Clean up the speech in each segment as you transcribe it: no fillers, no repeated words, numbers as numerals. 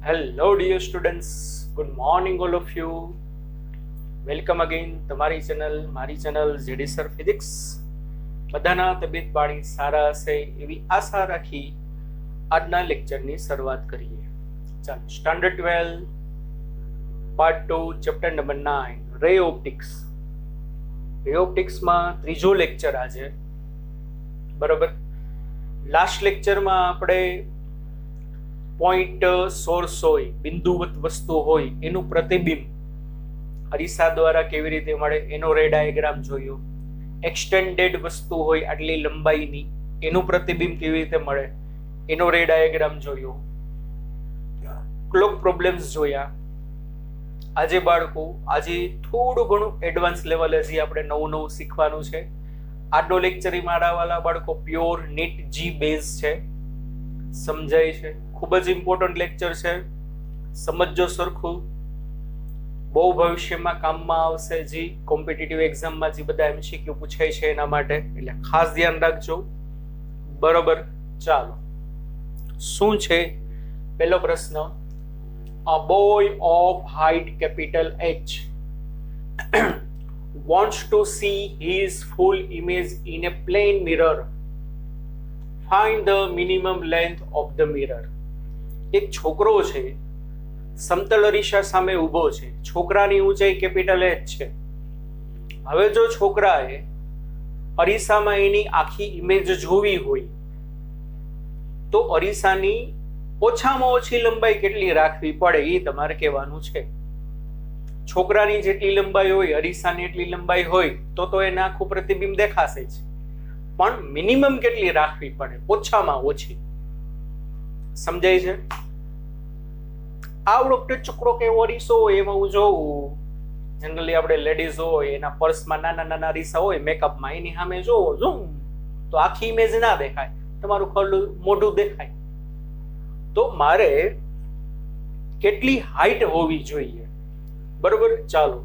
Hello dear students, good morning all of you. Welcome again તમારી channel, મારી channel JD sir physics. બધાના તબિયત પાણી સારા હશે એવી આશા રાખી આજના લેક્ચરની શરૂઆત કરીએ. ચાલો, સ્ટાન્ડર્ડ 12 પાર્ટ 2 ચેપ્ટર નંબર 9 રે ઓપ્ટિક્સ. રે ઓપ્ટિક્સમાં ત્રીજો લેક્ચર આજે. બરોબર, લાસ્ટ લેક્ચરમાં આપણે પોઈન્ટ સોર્સ હોય, બિંદુવત વસ્તુ હોય, એનું પ્રતિબિંબ અરીસા દ્વારા કેવી રીતે મળે એનો રે ડાયાગ્રામ જોયો. એક્સટેન્ડેડ વસ્તુ હોય આટલી લંબાઈની, એનું પ્રતિબિંબ કેવી રીતે મળે એનો રે ડાયાગ્રામ જોયો. ક્લોક પ્રોબ્લેમ્સ જોયા. આજે બાળકો, આજે થોડું ઘણું એડવાન્સ લેવલ હજી આપણે નવું શીખવાનું છે. આજનો લેક્ચર મારા વાલા બાળકો પ્યોર નીટ જી બેઝ છે. સમજાય છે? ખૂબ જ ઇમ્પોર્ટન્ટ લેક્ચર છે. સમજજો સરખું, બહુ ભવિષ્યમાં કામમાં આવશે. જી કોમ્પિટિટિવ એક્ઝામમાં જે બધા એમસીક્યુ પૂછાય છે એના માટે, એટલે ખાસ ધ્યાન રાખજો. બરોબર, ચાલો. શું છે પહેલો પ્રશ્ન? A boy of height capital H wants to see his full image in a plane mirror. Find the minimum length of the mirror. એક છોકરો છે, સમતલ અરીસા સામે ઊભો છે. છોકરાની ઊંચાઈ કેપિટલ H છે. હવે જો છોકરાએ અરીસામાં એની આખી ઇમેજ જોવી હોય તો અરીસાની ઓછામાં ઓછી લંબાઈ કેટલી રાખવી પડે એ તમારે કહેવાનું છે. છોકરાની જેટલી લંબાઈ હોય, અરીસાની એટલી લંબાઈ હોય તો એને આખું પ્રતિબિંબ દેખાશે જ, પણ મિનિમમ કેટલી રાખવી પડે, ઓછામાં ઓછી. સમજાય છે? આવડો ટચુકડો કે અરીસો હોય એમાં હું જોઉં, જનરલી આપણે લેડીઝ હોય એના પર્સમાં નાના નાના અરીસા હોય, મેકઅપમાં, એની સામે જોવો તો આખી ઇમેજ ના દેખાય, તમારું ખરું મોઢું દેખાય. તો મારે કેટલી હાઈટ હોવી જોઈએ? બરોબર, ચાલો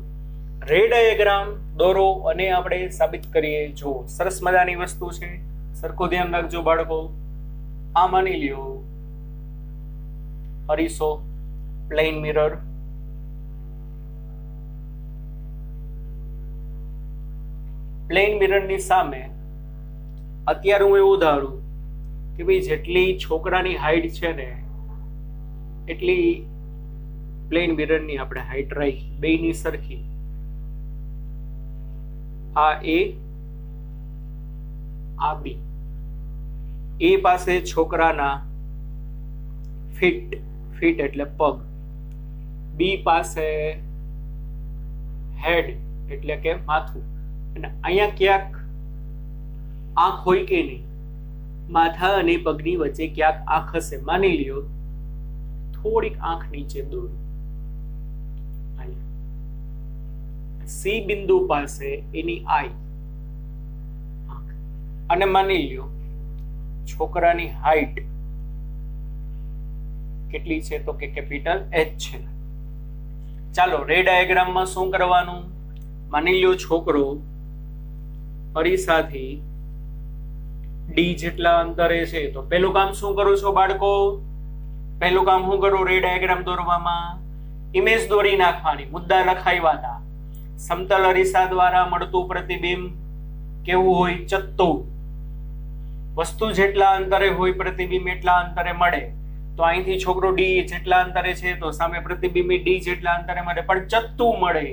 રે ડાયાગ્રામ દોરો અને આપણે સાબિત કરીએ. જો સરસ મજાની વસ્તુ છે, સરખું ધ્યાન રાખજો બાળકો. આ માની લ્યો અરીસો, પ્લેન મિરર. પ્લેન મિરરની સામે અત્યારે હું એવું ધારું કે ભાઈ જેટલી છોકરાની હાઈટ છે ને એટલી પ્લેન મિરરની આપણે હાઈટ રાખી, બેયની સરખી. આ એ, આ બી. એ પાસે છોકરાના ફીટ એટલે પગ, બી પાસે હેડ એટલે કે માથું, અને અહીંયા ક્યાંક આંખ હોય કે નહીં, માથા અને પગની વચ્ચે ક્યાંક આંખ હશે. માની લ્યો થોડીક આંખ નીચે દોરો, સી બિંદુ પાસે એની આઈ, અને માની લ્યો છોકરાની હાઈટ કેટલી છે તો કે કેપિટલ H છે. ચાલો રે ડાયાગ્રામમાં શું કરવાનું? માની લ્યો છોકરો અરીસાથી ડી જેટલા અંતરે છે, તો પહેલું કામ શું કરો છો બાળકો? પહેલું કામ શું કરો રે ડાયાગ્રામ દોરવામાં? ઇમેજ દોરી નાખવાની. મુદ્દા લખાવ્યા હતા. સમતલ અરીસા દ્વારા મળતું પ્રતિબિંબ કેવું હોય? ચત્તું. વસ્તુ જેટલા અંતરે હોય પ્રતિબિંબ એટલા અંતરે મળે. તો અહીંથી છોકરો ડી જેટલા અંતરે છે તો સામે પ્રતિબિંબ ડી જેટલા અંતરે મળે, પણ ચત્તું મળે.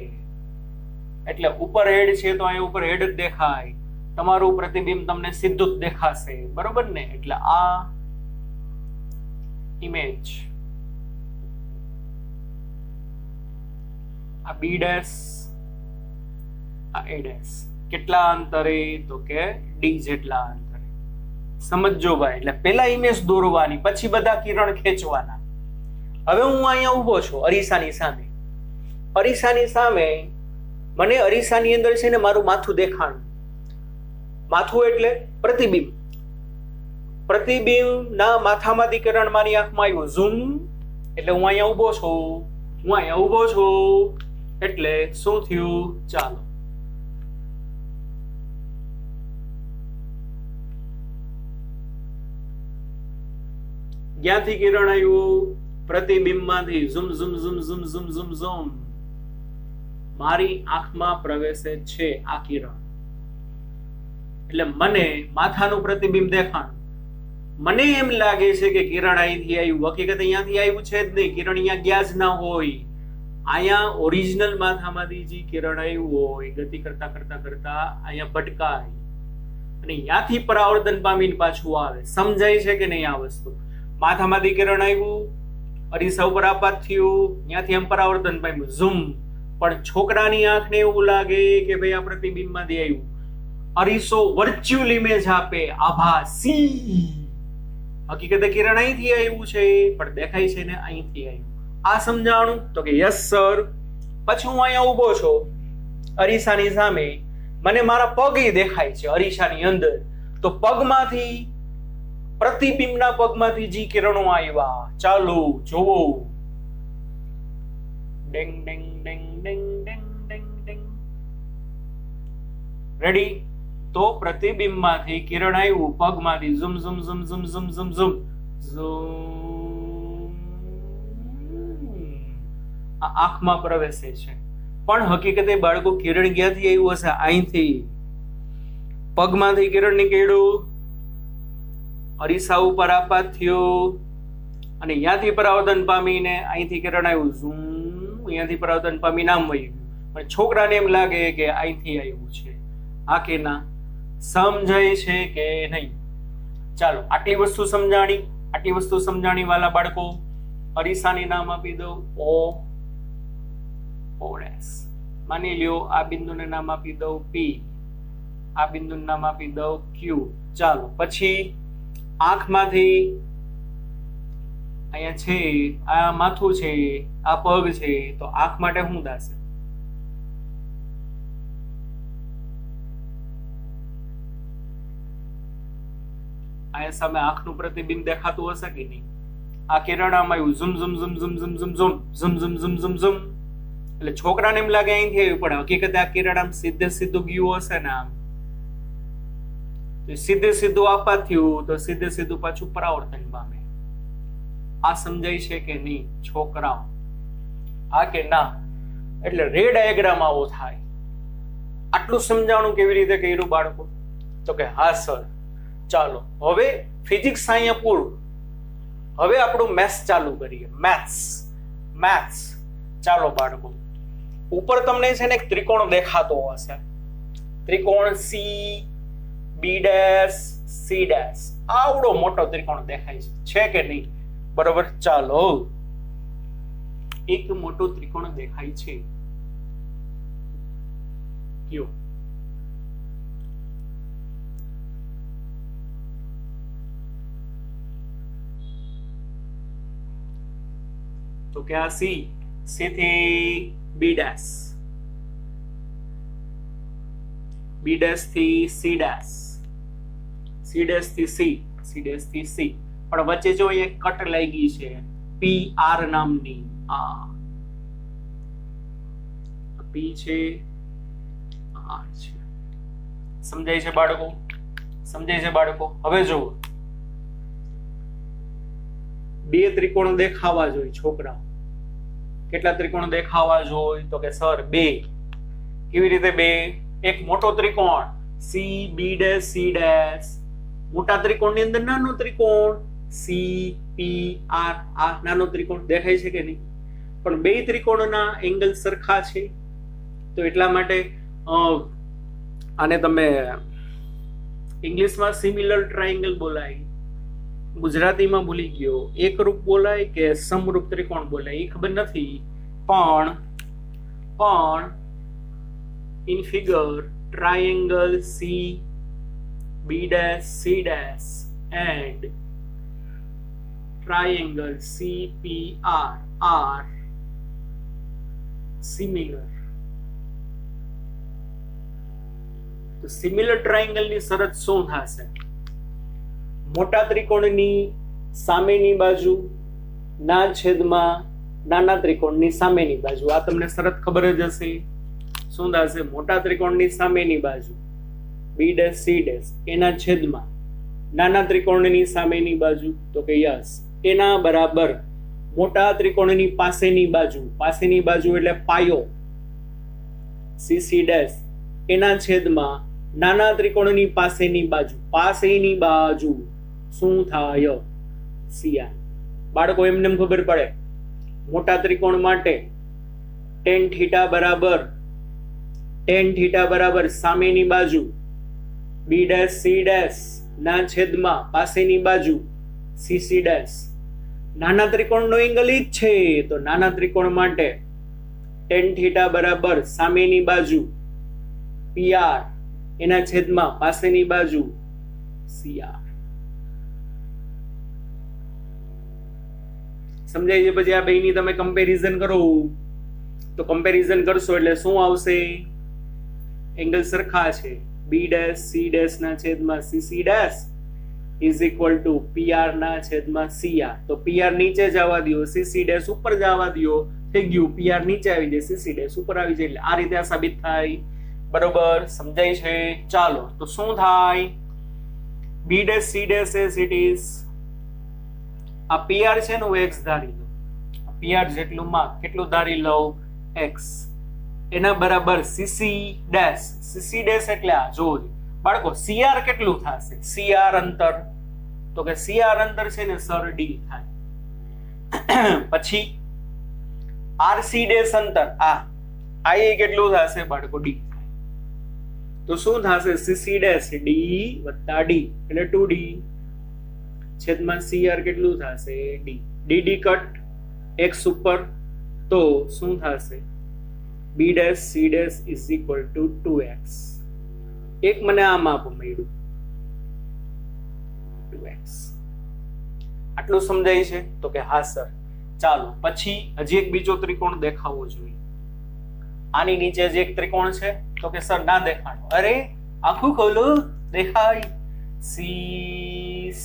એટલે ઉપર હેડ છે તો અહીં ઉપર હેડ જ દેખાય, તમારું પ્રતિબિંબ તમને સીધું જ દેખાશે. બરોબર ને? એટલે આ ઇમેજ, આ બી ડેશ, આ એ ડેશ કેટલા અંતરે તો કે ડી જેટલા અંતરે. સમજો ભાઈ. એટલે પહેલા ઇમેજ દોરવાની, પછી બધા કિરણ ખેંચવાના. હવે હું અહીંયા ઊભો છું અરીસાની સામે. અરીસાની સામે મને અરીસાની અંદર છે ને મારું માથું દેખાણું. માથું એટલે પ્રતિબિંબ. પ્રતિબિંબના માથામાંથી કિરણ મારી આંખમાં આવ્યું, ઝૂમ. એટલે હું અહીંયા ઊભો છું. એટલે શું થયું? ચાલો ક્યાંથી કિરણ આવ્યું? પ્રતિબિંબમાંથી ઝુમ ઝુમ ઝુમ ઝુમ ઝુમ ઝુમ ઝુમ મારી આંખમાં પ્રવેશે છે આ કિરણ. એટલે મને માથાનું પ્રતિબિંબ દેખાણ, મને એમ લાગે છે કે કિરણ અહીંથી આવ્યું. હકીકત અહીંયાથી આવ્યું છે જ નહીં, કિરણ અહીંયા ગયા જ ના હોય. અહીંયા ઓરિજિનલ માથામાંથી જે કિરણ આવ્યું હોય ગતિ કરતા કરતા કરતા અહીંયા ભટકાય અને ત્યાંથી પરાવર્તન પામીને પાછું આવે. સમજાય છે કે નહીં આ વસ્તુ? માથામાંથી કિરણ આવ્યું, અરીસા ઉપર આપાત થયું, ત્યાંથી એમ પરાવર્તન પામ્યું ઝૂમ. પણ છોકરાની આંખને એવું લાગે કે ભાઈ આ પ્રતિબિંબમાંથી આવ્યું. અરીસો વર્ચ્યુઅલ ઇમેજ આપે, આભાસી. હકીકતે કિરણ અહીંથી આવ્યું છે પણ દેખાય છે ને અહીંથી આવ્યું. આ સમજાણું? તો કે યસ સર. પછી હું અહીંયા ઊભો છું અરીસાની સામે, મને મારા પગ દેખાય છે અરીસાની અંદર. તો પગમાંથી, પ્રતિબિંબના પગમાંથી જે કિરણો આવ્યા, ચાલો જોવો. Dyeing dyeing dyeing dyeing dyeing dyeing dyeing. Ready? તો પ્રતિબિંબમાંથી કિરણ આવ્યું, પગમાંથી ઝુમ ઝુમ ઝુમ ઝુમ ઝુમ ઝુમ ઝુમ ઝુમ આ આંખમાં પ્રવેશે છે. પણ હકીકતે બાળકો કિરણ ક્યાંથી આવ્યું હશે? અહીંથી. પગમાંથી કિરણ નીકળ્યું, અરીસા ઉપર આપાત થયો અને ત્યાંથી પરાવર્તન પામીને અહીંથી કિરણ આવ્યું ઝૂમ, અહીંયાથી પરાવર્તન પામીને આમ વહી ગયું. પણ છોકરાને એમ લાગે કે અહીંથી આવ્યું છે. હા કે ના? સમજાય છે કે નહીં? ચાલો આટલી વસ્તુ સમજાણી. આટલી વસ્તુ સમજાણી વાલા બાળકો. અરીસાની નામ આપી દઉં ઓ ડેશ. માની લ્યો આ બિંદુને નામ આપી દઉં પી, આ બિંદુને નામ આપી દઉં ક્યુ. ચાલો પછી આંખમાંથી અહીંયા છે, આ માથું છે, આ પગ છે, તો આંખ માટે શું થશે? અહીંયા સામે આંખનું પ્રતિબિંબ દેખાતું હશે કે નહીં? આ કિરણ આમ આવ્યું ઝુમ ઝુમ ઝુમ ઝુમ ઝુમ ઝુમ ઝુમ ઝુમ ઝુમ ઝુમ ઝુમ ઝુમ. એટલે છોકરાને એમ લાગે અહીંથી આવ્યું, પણ હકીકતે આ કિરણ આમ સીધે સીધું ગયું હશે ને આમ. સીધે સીધું આપાત થયું તો સીધે સીધું પાછું પરાવર્તન પામે. આ સમજાય છે કે નહીં છોકરાઓ? હા કે ના? એટલે રે ડાયાગ્રામ આવો થાય. આટલું સમજાવણું કેવી રીતે કર્યું બાળકો? તો કે હા સર. ચાલો હવે ફિઝિક્સ અહીંયા પૂરું. હવે આપણું મેથ્સ ચાલુ કરીએ. મેથ્સ. ચાલો બાળકો, ઉપર તમને છે ને એક ત્રિકોણ દેખાતો હશે. ત્રિકોણ C B dash C dash. આવડો મોટો ત્રિકોણ દેખાય છે કે નહીં? બરોબર. ચાલો, એક મોટો ત્રિકોણ દેખાય છે. કયો? તો કે આ સી થી બી ડેશ, બી ડેશ થી સી ડેશ, સી ડેશ થી સી, સી ડેશ થી સી. પણ વચ્ચે જો એક કટ લાગી છે પી આર નામની. આ પી છે, આર છે. સમજાય છે બાળકો? સમજાય છે બાળકો? હવે જુઓ, બે ત્રિકોણ દેખાવા જોઈએ છોકરાઓ. કેટલા ત્રિકોણ દેખાવા જોઈએ? તો કે સર બે. કેવી રીતે બે? એક મોટો ત્રિકોણ C B dash C dash, મોટા ત્રિકોણની અંદર નાનો ત્રિકોણ સી પી આર. આ નાનો ત્રિકોણ દેખાય છે કે નહીં? પણ બે ત્રિકોણના એંગલ સરખા છે, તો એટલા માટે આને તમે ઇંગ્લિશમાં સિમિલર ટ્રાયેંગલ બોલાય, ગુજરાતીમાં ભૂલી ગયો. એકરૂપ બોલાય કે સમરૂપ ત્રિકોણ બોલાય એ ખબર નથી. પણ in figure triangle C B dash C dash and triangle C P R R similar. તો સિમિલર ટ્રાયેંગલની શરત શું થશે? મોટા ત્રિકોણની સામેની બાજુ ના છેદમાં નાના ત્રિકોણની સામેની બાજુ. આ તમને શરત ખબર જ હશે. શું થશે? મોટા ત્રિકોણની સામેની બાજુ બી ડેશ સી ડેશ એના છેદમાં નાના ત્રિકોણની સામેની બાજુ. તો કે યસ, એના બરાબર મોટા ત્રિકોણની પાસેની બાજુ એટલે પાયો સીસી ડેશ એના છેદમાં નાના ત્રિકોણની પાસેની બાજુ શું થાય? સીઆર. બાળકો એમને ખબર પડે મોટા ત્રિકોણ માટે tan થીટા બરાબર સામેની બાજુ b ડેશ c ડેશ ના છેદમાં પાસેની બાજુ cc ડેશ. નાના ત્રિકોણનો એંગલ ઈ જ છે તો નાના ત્રિકોણ માટે tan થીટા બરાબર સામેની બાજુ pr એના છેદમાં પાસેની બાજુ cr. સમજાય છે? પછી આ બેની તમે કમ્પેરિઝન કરો તો કમ્પેરિઝન કરશો એટલે શું આવશે? એંગલ સરખા છે. b ડેશ c ડેશ ના છેદમાં cc dash is equal two pr ના છેદમાં cr. તો pr નીચે જવા દો, cc ડેશ ઉપર જવા દો, થઈ ગયું. pr નીચે આવી જાય, cc ડેશ ઉપર આવી જાય. એટલે આ રીતે આ સાબિત થાય. બરોબર? સમજાય છે? ચાલો તો શું થાય? b dash c dash as it is. આ pr છે ને x ધારી લો. pr જેટલું માં કેટલું ધારી લઉં? x. એના બરાબર cc ડેશ એટલે આ જોજો બાળકો cr કેટલું થશે? cr અંતર તો કે cr અંતર છે ને સર d થાય. પછી rc ડેશ અંતર આ એ કેટલું થશે બાળકો? d થાય. તો શું થશે? cc ડેશ d વત્તા d એટલે 2d છેદમાં cr કેટલું થશે? d. dd કટ x ઉપર તો શું થશે? b dash c dash is equal two 2x. એક મને આ માપ મળ્યું 2x. આટલું સમજાય છે? તો કે હા સર. ચાલો પછી હજી એક બીજો ત્રિકોણ દેખાવો જોઈએ. આની નીચે જે એક ત્રિકોણ છે તો કે સર ના દેખાણો. અરે આખું ખોલો, દેખાય. c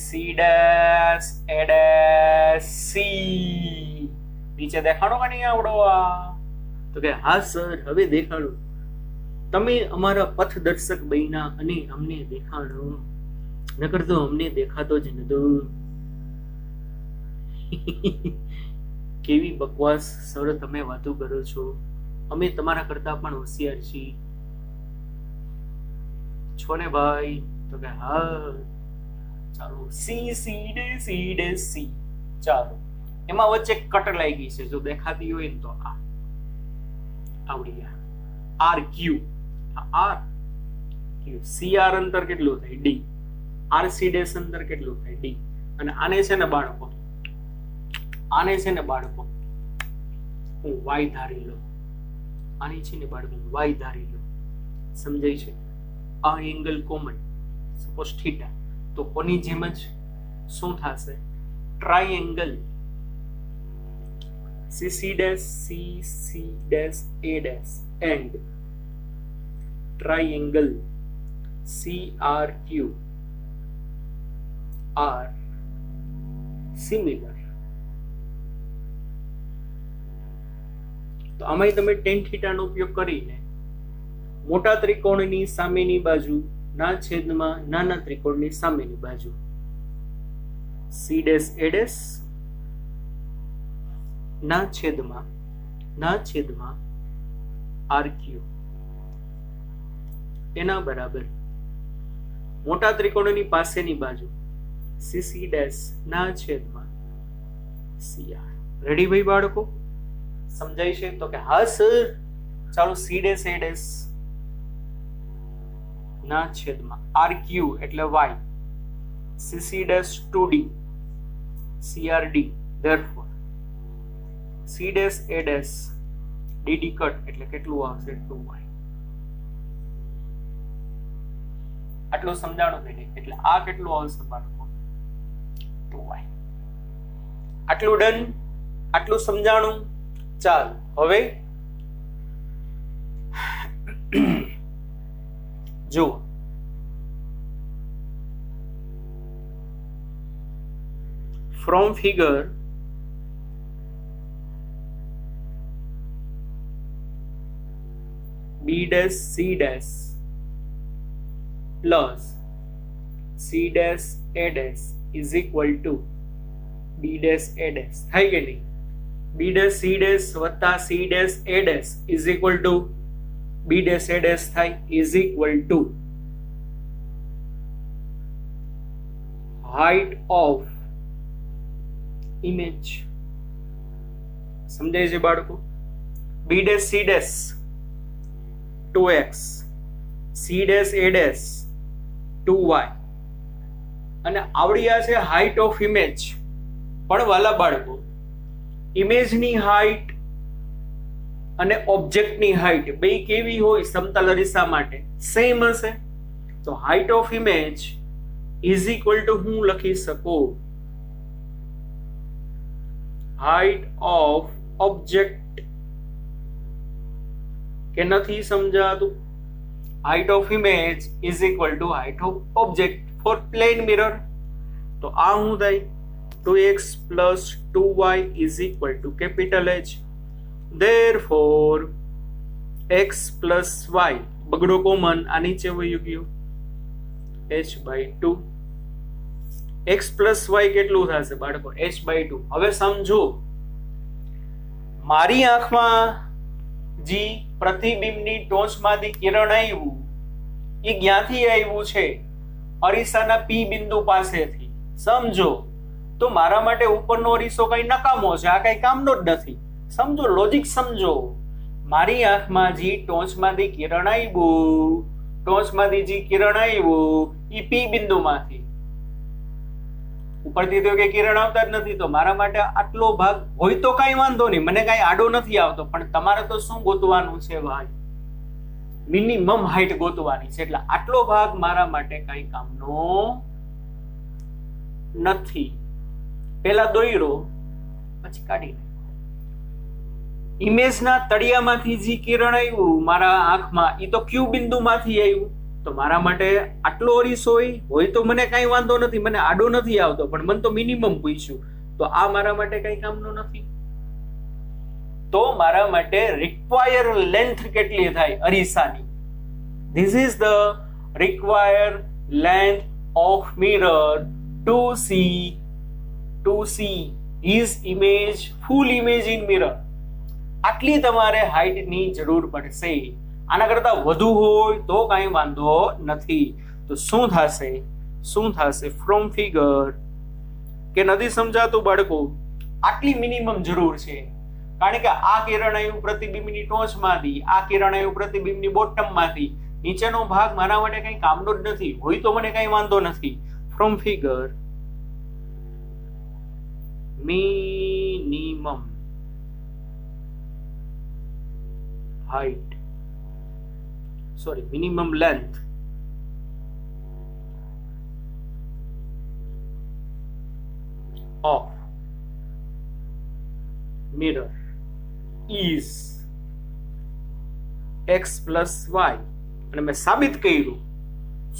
c dash a dash c નીચે દેખાણો કે નહીં આવડો? આ તો કે હા સર હવે દેખાડો. તમે અમારા પથદર્શક બન્યા અને અમને દેખાડો, નકર તો અમને દેખાતો જ નતો. કેવી બકવાસ સર તમે વાતો કરો છો. અમે તમારા કરતા પણ હોશિયાર છીએ છો ને ભાઈ? તો કે હા. ચાલો c c ડેશ c. ચાલો એમાં વચ્ચે કટ લાગી છે, જો દેખાતી હોય ને તો આ આવડી ગયા. r q r q cr અંતર કેટલું થાય? d. rc ડેશ અંતર કેટલું થાય? d. અને આને છે ને બાળકો હું y ધારી લો. આની છે ને બાળકો y ધારી લો. સમજાય છે? આ એંગલ કોમન સપોઝ થીટા તો કોની જેમ જ શું થશે? Triangle cc dash cc dash a dash and triangle crq are similar. તો આમાં તમે tan થીટા નો ઉપયોગ કરીને મોટા ત્રિકોણની સામેની બાજુ ના છેદમાં નાના ત્રિકોણની સામેની બાજુ c dash a dash ના છેદમાં rq એના બરાબર મોટા ત્રિકોણની પાસેની બાજુ cc dash ના છેદમાં cr. રેડી ભાઈ બાળકો? સમજાય છે? તો કે હા સર. ચાલો c dash a dash ના છેદમાં rq એટલે y, cc dash 2d crd. therefore c dash a dash dd cut એટલે કેટલું આવશે? 2y. આટલું સમજાણું કે નહીં? એટલે આ કેટલું આવશે બાળકો? 2y. આટલું ડન? આટલું સમજાણું? ચાલ હવે જુઓ from figure b dash c dash plus c dash a dash is equal to b dash a dash. થાય કે નહીં? બી ડેશ સી ડેશ વત્તા C dash A dash is equal to B dash A dash થાય is equal to height of image. સમજાય છે બાળકો? B dash C dash 2x, C dash A dash 2y અને આવડી આ છે height of image. પણ વાલા બાળકો, ઇમેજની હાઈટ અને ઓબ્જેક્ટની હાઈટ બે કેવી હોય સમતલ અરીસા માટે? સેમ હશે. તો height of image is equal to હું લખી શકું હાઈટ ઓફ ઓબ્જેક્ટ. કે નથી સમજાતું? Height of image is equal to height of object for plane mirror. તો આ શું થાય? 2x plus 2y is equal to capital H. Therefore x plus y બગડો કોમન આ નીચે વયું ગયું h/2. x plus y કેટલું થશે બાળકો? h/2. હવે સમજો, મારી આંખમાં જે પ્રતિબિંબની ટોચમાંથી કિરણ આવ્યું એ ક્યાંથી આવ્યું છે? અરીસાના P બિંદુ પાસેથી. સમજો તો મારા માટે ઉપરનો અરીસો કઈ નકામો છે, આ કઈ કામનો જ નથી. સમજો, લોજિક સમજો. મારી આંખમાં જે ટોચમાંથી કિરણ આવ્યું, ટોચમાંથી જે કિરણ આવ્યું એ P બિંદુમાંથી, ઉપરથી તો કે કિરણ આવતા જ નથી. તો મારા માટે આટલો ભાગ હોય તો કઈ વાંધો નહીં, મને કઈ આડો નથી આવતો. પણ તમારે તો શું ગોતવાનું છે ભાઈ? મિનિમમ હાઈટ ગોતવાની છે. એટલે આટલો ભાગ મારા માટે કઈ કામનો નથી. પેલા દોયરો પછી કાઢી નાખો. ઇમેજના તળિયામાંથી જે કિરણ આવ્યું મારા આંખમાં એ તો ક્યુ બિંદુમાંથી આવ્યું. તો મારા માટે આટલો અરીસો હોય તો મને કઈ વાંધો નથી, મને આડો નથી આવતો. પણ મને તો મિનિમમ પૂછ્યું, તો આ મારા માટે કઈ કામનો નથી. તો મારા માટે રિક્વાયર લેન્થ કેટલી થાય અરીસાની? This is the require length of mirror to see his image, full image in mirror. આટલી તમારે હાઈટની જરૂર પડશે. આના કરતા વધુ હોય તો કઈ વાંધો નથી. તો શું થશે ફ્રોમ ફિગર? કે નથી સમજાતું બાળકો? આટલી મિનિમમ જરૂર છે. કારણ કે આ કિરણ આવ્યું પ્રતિબિંબની ટોચમાંથી, આ કિરણ આવ્યું પ્રતિબિંબની બોટમમાંથી. નીચેનો ભાગ મારા માટે કઈ કામનો જ નથી. હોય તો મને કઈ વાંધો નથી. From figure minimum height, minimum length of mirror is x plus y. અને મેં સાબિત કર્યું.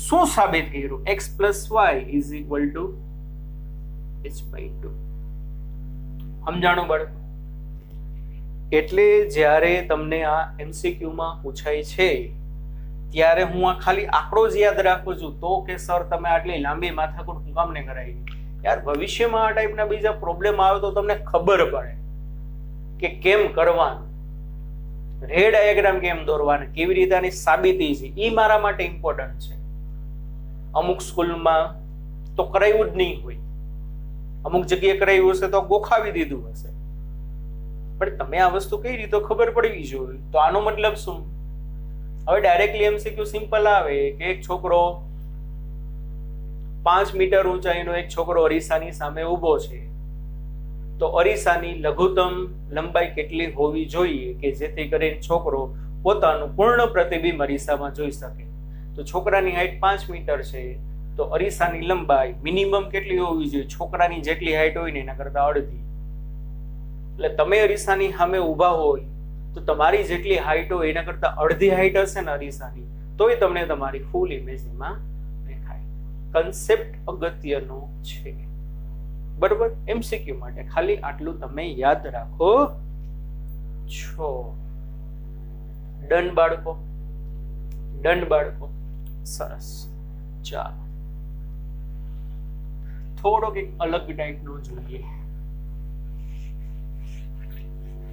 શું સાબિત કર્યું? x plus y is equal to h/2. સમજાણું બાળકો? એટલે જ્યારે તમને આ MCQ માં પૂછાય છે ત્યારે હું આ ખાલી આંકડો જ યાદ રાખું છું તો કે સર તમે આટલી લાંબી માથાકૂટ હું કામ ને કરાવી? યાર ભવિષ્યમાં આ ટાઈપના બીજા પ્રોબ્લેમ આવે તો તમને ખબર પડે કે કેમ કરવાનું, રેડ ડાયાગ્રામ કેમ દોરવાના, કેવી રીતે આની સાબિતી છે. એ મારા માટે ઇમ્પોર્ટન્ટ છે. અમુક સ્કૂલમાં તો કરાયું જ નહીં હોય, અમુક જગ્યાએ કરાયું હશે તો ગોખાવી દીધું હશે. પણ તમે આ વસ્તુ કઈ રીતે ખબર પડવી જોઈએ. તો આનો મતલબ શું? હવે ડાયરેક્ટલી MCQ સિમ્પલ આવે કે એક છોકરો 5 મીટર ઊંચાઈનો એક છોકરો અરીસાની સામે ઊભો છે, તો અરીસાની લઘુત્તમ લંબાઈ કેટલી હોવી જોઈએ કે જેથી કરીને છોકરો પોતાનું પૂર્ણ પ્રતિબિંબ અરીસામાં જોઈ શકે. તો છોકરાની હાઈટ 5 મીટર છે, તો અરીસાની લંબાઈ મિનિમમ કેટલી હોવી જોઈએ? છોકરાની જેટલી હાઈટ હોય ને એના કરતા અડધી. એટલે તમે અરીસાની સામે ઊભા હોય તો તમારી જેટલી હાઈટ હોય એના કરતા અડધી હાઈટ હશે ને અરીસાની, તોય તમને તમારી ફૂલ ઇમેજ એમાં દેખાય. કન્સેપ્ટ અગત્યનો છે, બરોબર? MCQ માટે ખાલી આટલું તમે યાદ રાખો છો. ડન બાળકો? ડન બાળકો? સરસ. ચાલો થોડોક એક અલગ ટાઈપનો જોઈએ.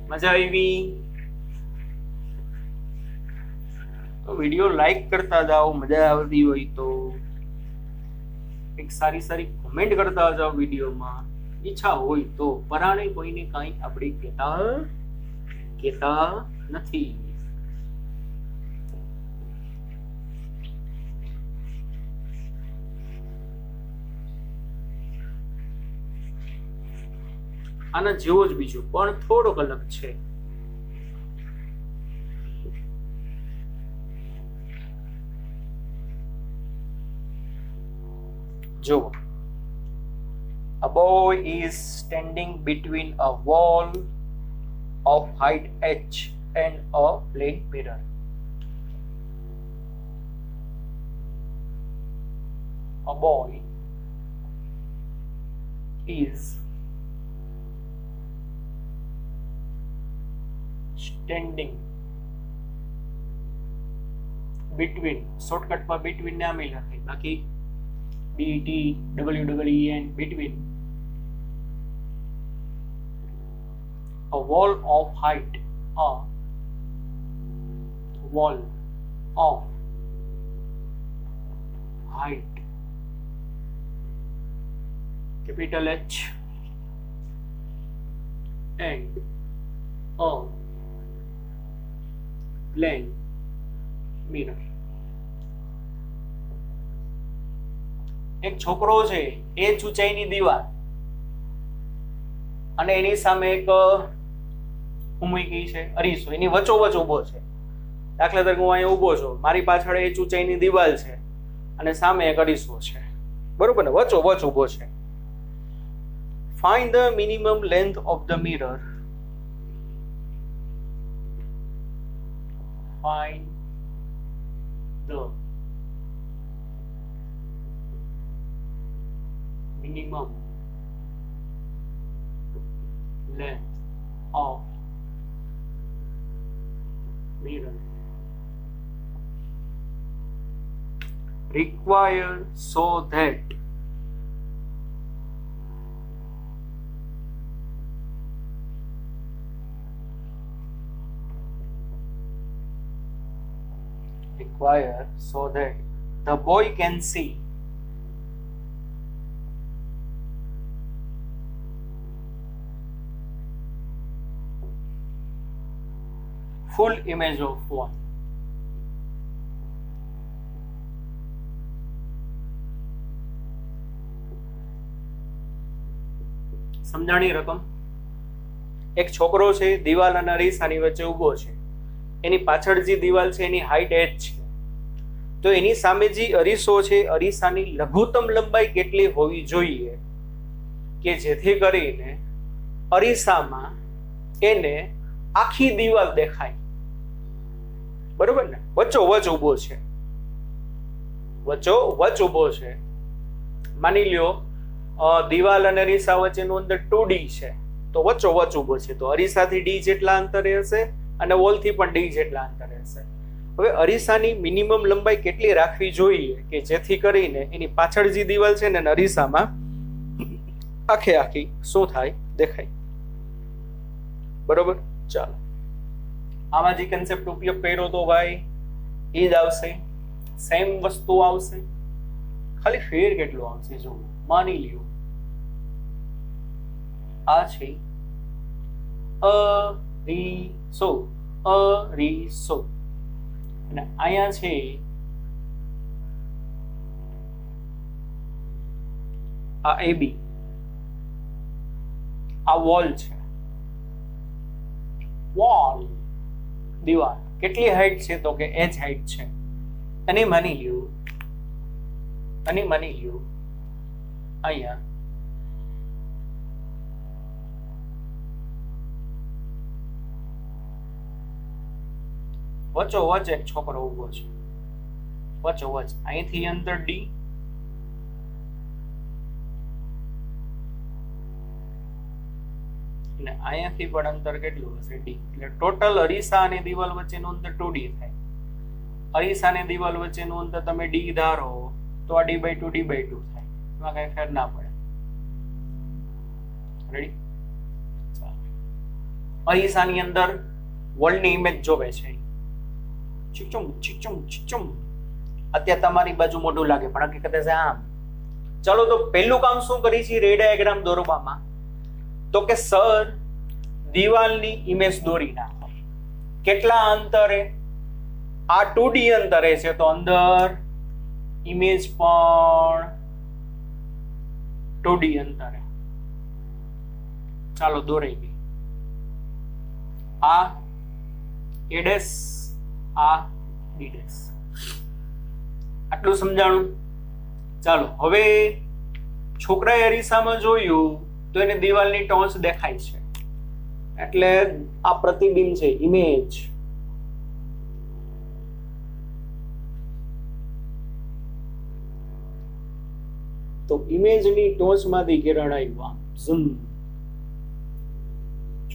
મજા આવી તો વિડીયો લાઈક કરતા જાઓ, મજા આવતી હોય તો એક સારી સારી કોમેન્ટ કરતા જાઓ વિડીયોમાં, ઈચ્છા હોય તો. પરાણે કોઈને કાંઈ આપણે કહેતા નથી. આના જેવો જ બીજો પણ થોડોક અલગ છે. જો, a boy is standing between a wall of height h and a plain mirror. A boy is standing between, shortcut માં between નામ લખાય, બાકી BTWEEN, between a wall of height, a wall of height, capital H, and a plain mirror. એક છોકરો છે, એ ઊંચાઈની દીવાલ અને એની સામે એક મૂકી છે અરીસો, એની વચ્ચોવચ ઊભો છે. દાખલા તરીકે હું અહીંયા ઊભો છું, મારી પાછળ એ ઊંચાઈની દીવાલ છે અને સામે એક અરીસો છે, બરોબર ને, વચ્ચોવચ ઊભો છે. Find the minimum length of the mirror. Find the minimum length of mirror required so that the boy can see full image of one. સમજાણી રકમ. એક છોકરો છે, દિવાલ અને અરીસાની વચ્ચે ઊભો છે. એની પાછળ જે દિવાલ છે એની હાઈટ h છે, તો એની સામે જે અરીસો છે, અરીસાની લઘુત્તમ લંબાઈ કેટલી હોવી જોઈએ કે જેથી કરીને અરીસામાં એને આખી દિવાલ દેખાય, બરોબર ને. વચ્ચોવચ ઊભો છે, વચ્ચોવચ ઊભો છે. માની લ્યો દિવાલ અને અરીસા વચ્ચેનું અંતર 2D છે, તો વચ્ચોવચ ઊભો છે, તો અરીસાથી d જેટલા અંતરે હશે અને વોલથી પણ d જેટલા અંતરે હશે. હવે અરીસાની મિનિમમ લંબાઈ કેટલી રાખવી જોઈએ કે જેથી કરીને એની પાછળ જે દિવાલ છે ને અરીસામાં આખે આખી શું થાય, દેખાય, બરોબર. ચાલો, આમાં જે કન્સેપ્ટ ઉપયોગ કર્યો તો ભાઈ એ જ આવશે, સેમ વસ્તુ આવશે, ખાલી ફેર કેટલો આવશે જો. માની લ્યો આ છે અરીસો, અરીસો, અને અહીંયા છે આ AB, આ વોલ છે, વોલ, દીવાલ. કેટલી હાઈટ છે તો કે h હાઈટ છે. અને માની લ્યો અહીંયા વચ્ચોવચ એક છોકરો ઊભો છે, વચ્ચોવચ. અહીંથી અંતર d, અને અહીંયાથી પણ અંતર કેટલું હશે, d. એટલે ટોટલ અરીસા અને દિવાલ વચ્ચેનું અંતર 2d થાય. અરીસા અને દિવાલ વચ્ચેનું અંતર તમે d ધારો તો આ d/2 d/2 થાય, એમાં કઈ ફેર ના પડે. રેડી? ચાલો, અહિંસાની અંદર વર્લ્ડની ઇમેજ જોવે છે. ચીચુમ ચીચુમ ચીચુમ. અત્યારે તમારી બાજુ મોઢું લાગે પણ હકીકતે છે આમ. ચલો તો પહેલું કામ શું કરી છે રે ડાયાગ્રામ દોરવામાં? તો કે સર દિવાલની ઇમેજ દોરી નાખો. કેટલા અંતરે? આ 2D અંતરે છે તો અંદર ઇમેજ પણ 2D અંતરે. ચાલો દોરાઈ ગઈ. આ A ડેશ, આ B ડેશ. આટલું સમજાણું? ચાલો હવે છોકરાએ અરીસામાં જોયું તો એને દિવાલની ટોચ દેખાય છે એટલે આ પ્રતિબિંબ છે, ઇમેજ. તો ઇમેજની ટોચમાંથી કિરણ આવ્યું, ઝૂમ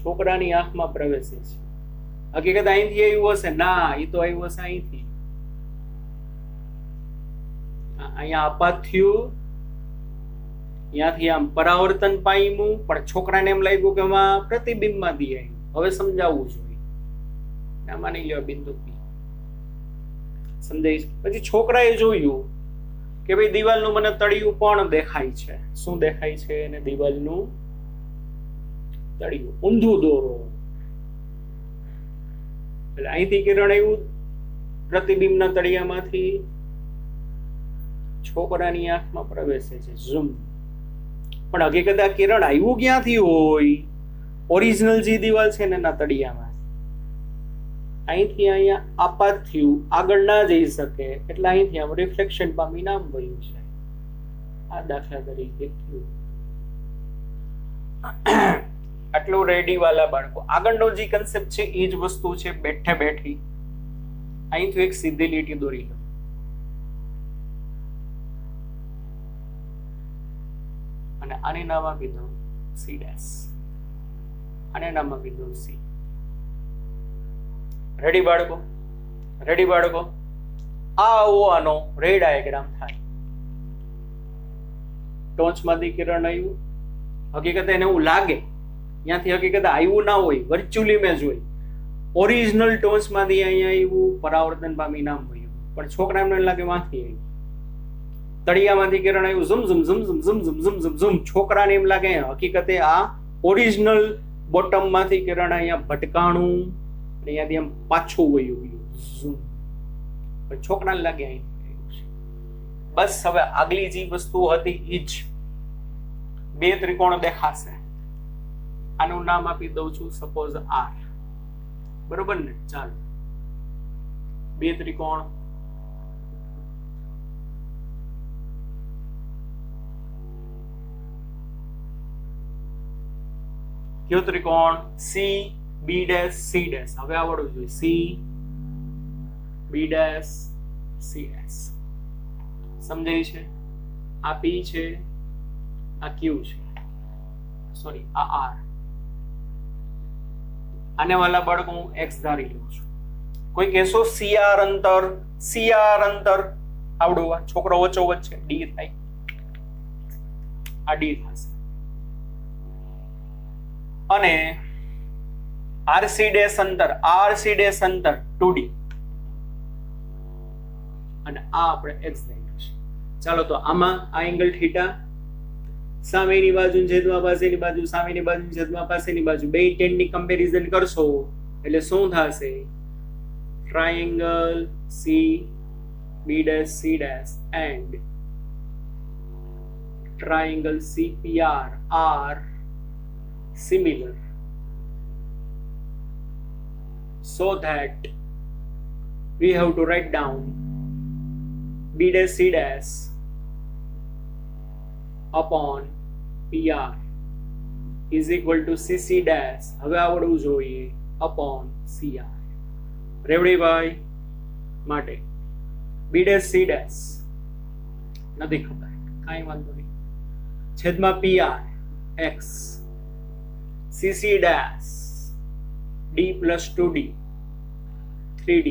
છોકરાની આંખમાં પ્રવેશે છે. હકીકત અહીંથી આવ્યું હશે? ના, એ તો આવ્યું હશે અહીંથી. અહીંયા આપાત થયું, ત્યાંથી આમ પરાવર્તન પામ્યું, પણ છોકરાને એમ લાગ્યું કે એમાં પ્રતિબિંબમાંથી આવ્યું. હવે સમજાવવું જોઈએ. માની લ્યો બિંદુ P સમજાય. પછી છોકરાએ જોયું કે ભાઈ દિવાલનું મને તળિયું પણ દેખાય છે. શું દેખાય છે? એને દિવાલનું તળિયું. ઊંધું દોરો એટલે અહીંથી કિરણ આવ્યું પ્રતિબિંબના તળિયામાંથી છોકરાની આંખમાં પ્રવેશે છે, ઝૂમ. પણ હકીકતે આ કિરણ આવ્યું ક્યાંથી હોય? ઓરિજિનલ જે દિવાલ છે ને એના તળિયામાં. અહીંથી અહીંયા આપાત થયું, આગળ ના જઈ શકે એટલે અહીંથી આમ રિફ્લેક્શન પામી નામ વયું છે. આ દાખલા તરીકે થયું. આટલું રેડી વાલા બાળકો. આગળનો જે કન્સેપ્ટ છે એ જ વસ્તુ છે બેઠે બેઠી. અહીંથી એક સીધી લીટી દોરી લો. અને આને નામ આપી દો C ડેશ, આને નામ આપી દો C. રેડી બાળકો? રેડી બાળકો? આવો આનો રે ડાયાગ્રામ થાય. ટોચમાંથી કિરણ આવ્યું, હકીકતે એને એવું લાગે ત્યાંથી હકીકતે આવ્યું ના હોય, વર્ચ્યુઅલ ઇમેજ હોય. ઓરિજિનલ ટોચમાંથી અહીંયા આવ્યું, પરાવર્તન પામી નામ હોય, પણ છોકરાને લાગે માંથી આવ્યું. તળિયામાંથી કિરણ આવ્યું, ઝુમ ઝુમ ઝુમ ઝુમ ઝુમ ઝુમ ઝુમ ઝુમ ઝુમ. છોકરાને એમ લાગે હકીકતે આ ઓરિજિનલ બોટમમાંથી કિરણ અહીંયા ભટકાણું, અહીંયાથી આમ પાછું વયું ઝૂમ. પણ છોકરાને લાગે અહીં. બસ હવે આગલી જે વસ્તુ હતી એ જ. બે ત્રિકોણ દેખાશે. આનું નામ આપી દઉં છું સપોઝ R. બરોબર ને? ચાલો બે ત્રિકોણ કયો ત્રિકોણ? C B dash C dash. હવે આવડવું જોઈએ. C B dash C dash. સમજાય છે? આ P છે, આ Q છે, સોરી આ R. આને વાલા બાળકો હું X ધારી લઉં છું. કોઈ કહેશો CR અંતર, CR અંતર આવડું? છોકરો વચ્ચો વચ્ચે D થાય, આ D થશે. અને RC ડેશ અંતર, RC ડેશ અંતર 2D. અને આ આપણે X ધાર્યું છે. ચાલો તો આમાં આ એંગલ થીટા, સામેની બાજુ છેદમાં પાસેની બાજુ, સામેની બાજુ છેદમાં પાસેની બાજુ, બે ટેનની કમ્પેરિઝન કરશો એટલે શું થશે? Triangle C B dash C dash and triangle CPR are similar, so that we have to write down B dash C dash upon PR is equal to CC dash, હવે આવડવું જોઈએ, upon CR. રેવડીભાઈ માટે B dash C dash નથી ખબર, કાંઈ વાંધો નહીં, છેદમાં PR X CC dash D plus 2D 3D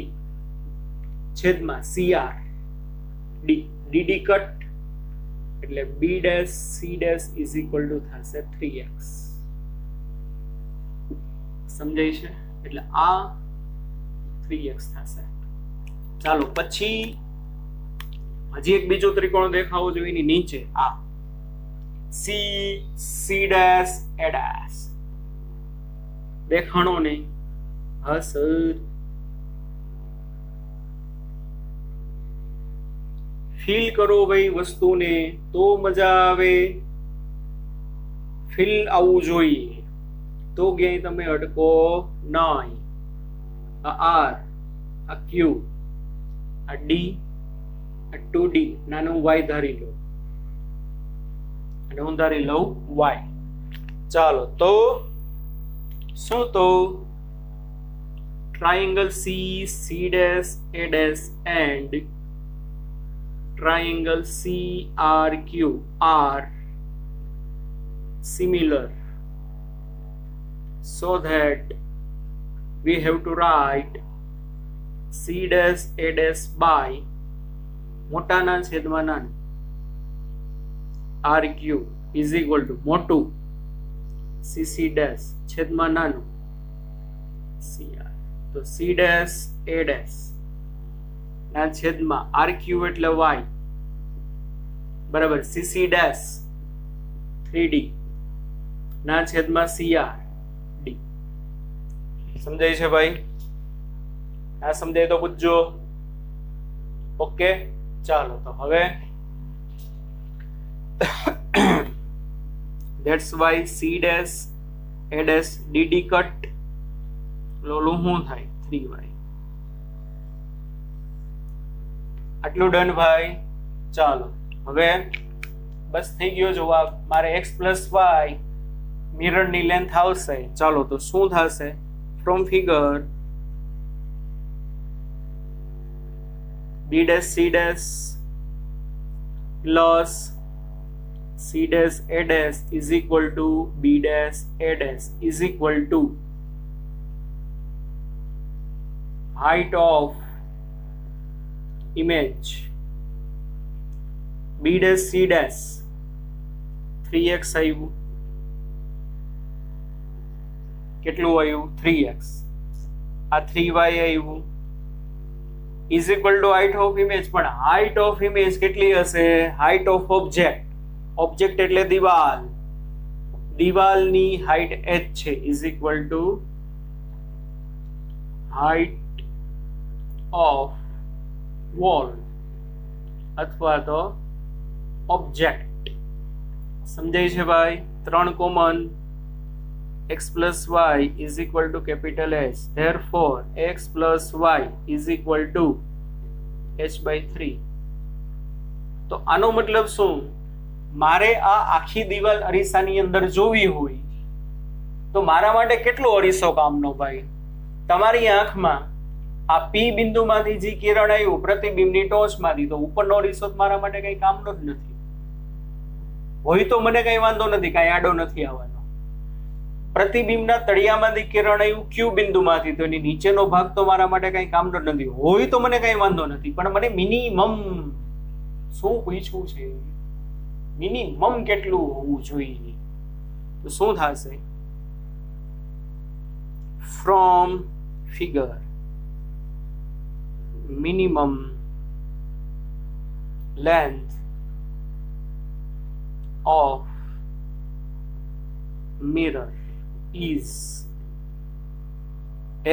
છેદમાં CR D DD કટ એટલે B dash C dash is equal to થશે 3X. સમજાય છે? એટલે આ 3x થશે. ચાલો પછી હજી એક બીજો ત્રિકોણ દેખાવો જોઈએ એની નીચે, આ C ડેશ A ડેશ દેખાણો નહીં? હા સર. ફીલ કરો ભાઈ વસ્તુને તો મજા આવે. ફીલ આવવું જોઈએ તો ક્યાંય તમે અટકો નહીં. આ R, આ Q, આ D, આ 2D, નાનું Y ધારી લો અને હું ધારી લઉં Y. ચાલો તો શું? તો triangle C dash A dash and triangle CRQ are similar, so that we have to write C dash A dash by મોટાના છેદમાં નાનું RQ is equal to મોટું CC dash છેદમાં નાનું CR. તો C dash A dash ના છેદમાં RQ એટલે Y બરાબર CC dash 3D ના છેદમાં CR D. સમજાય છે ભાઈ? ના સમજાય તો પૂછજો. ઓકે ચાલો તો હવે that's why C dash A dash DD cut લોલું શું થાય 3y. આટલું ડન ભાઈ. ચાલો હવે બસ થઈ ગયો જવાબ. મારે x પ્લસ y મિરરની લેન્થ આવશે. ચાલો તો શું થશે? From figure B dash C dash plus C dash A dash is equal to B dash A dash is equal to height of image B dash C dash 3x આવ્યું. કેટલું આવ્યું? 3x. આ 3y આવ્યું is equal to height of image. પણ height of image કેટલી હશે? height of object. object એટલે દિવાલ. દિવાલની height h છે is equal to height of wall અથવા તો object. સમજાય છે ભાઈ? 3 common. x plus y is equal to capital H. Therefore x plus y is equal to h by 3. તો આનો મતલબ શું? મારે આ આખી દિવાલ અરીસાની અંદર જોવી હોય તો મારા માટે કેટલો અરીસો કામનો ભાઈ? તમારી આંખમાં આ P બિંદુમાંથી જે કિરણ આવ્યું પ્રતિબિંબની ટોચમાંથી, તો ઉપરનો અરીસો મારા માટે કઈ કામનો જ નથી. હોય તો મને કઈ વાંધો નથી, કઈ આડો નથી આવવાનો. પ્રતિબિંબના તળિયામાંથી કિરણ આવ્યું Q બિંદુમાંથી, તો એની નીચેનો ભાગ તો મારા માટે કઈ કામનો નથી. હોય તો મને કઈ વાંધો નથી, પણ મને મિનિમમ શું પૂછવું છે? મિનિમમ કેટલું હોવું જોઈએ? તો શું થશે? From figure minimum length of mirror is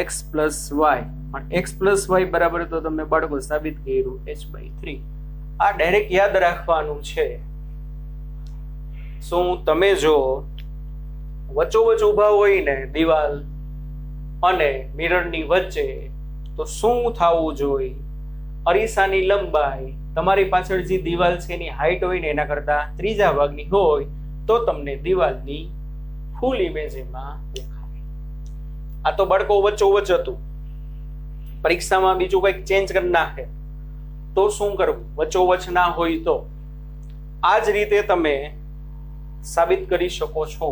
x plus y. x plus y બરાબર તો તમે બાળકો સાબિત કર્યું h by 3. આ ડાયરેક્ટ યાદ રાખવાનું છે. શું તમે જો વચ્ચોવચ ઊભા હોય ને દિવાલ અને મિરરની વચ્ચે, તો શું થવું જોઈએ? અરીસાની લંબાઈ તમારી પાછળ જે દિવાલ છે એની હાઈટ હોય ને એના કરતા ત્રીજા ભાગની હોય તો તમને દિવાલની ફૂલ ઇમેજ એમાં દેખાય. આ તો બાળકો વચ્ચોવચ હતું. પરીક્ષામાં બીજું કંઈક ચેન્જ કરી નાખે તો શું કરવું? વચ્ચોવચ ના હોય તો આ જ રીતે તમે સાબિત કરી શકો છો.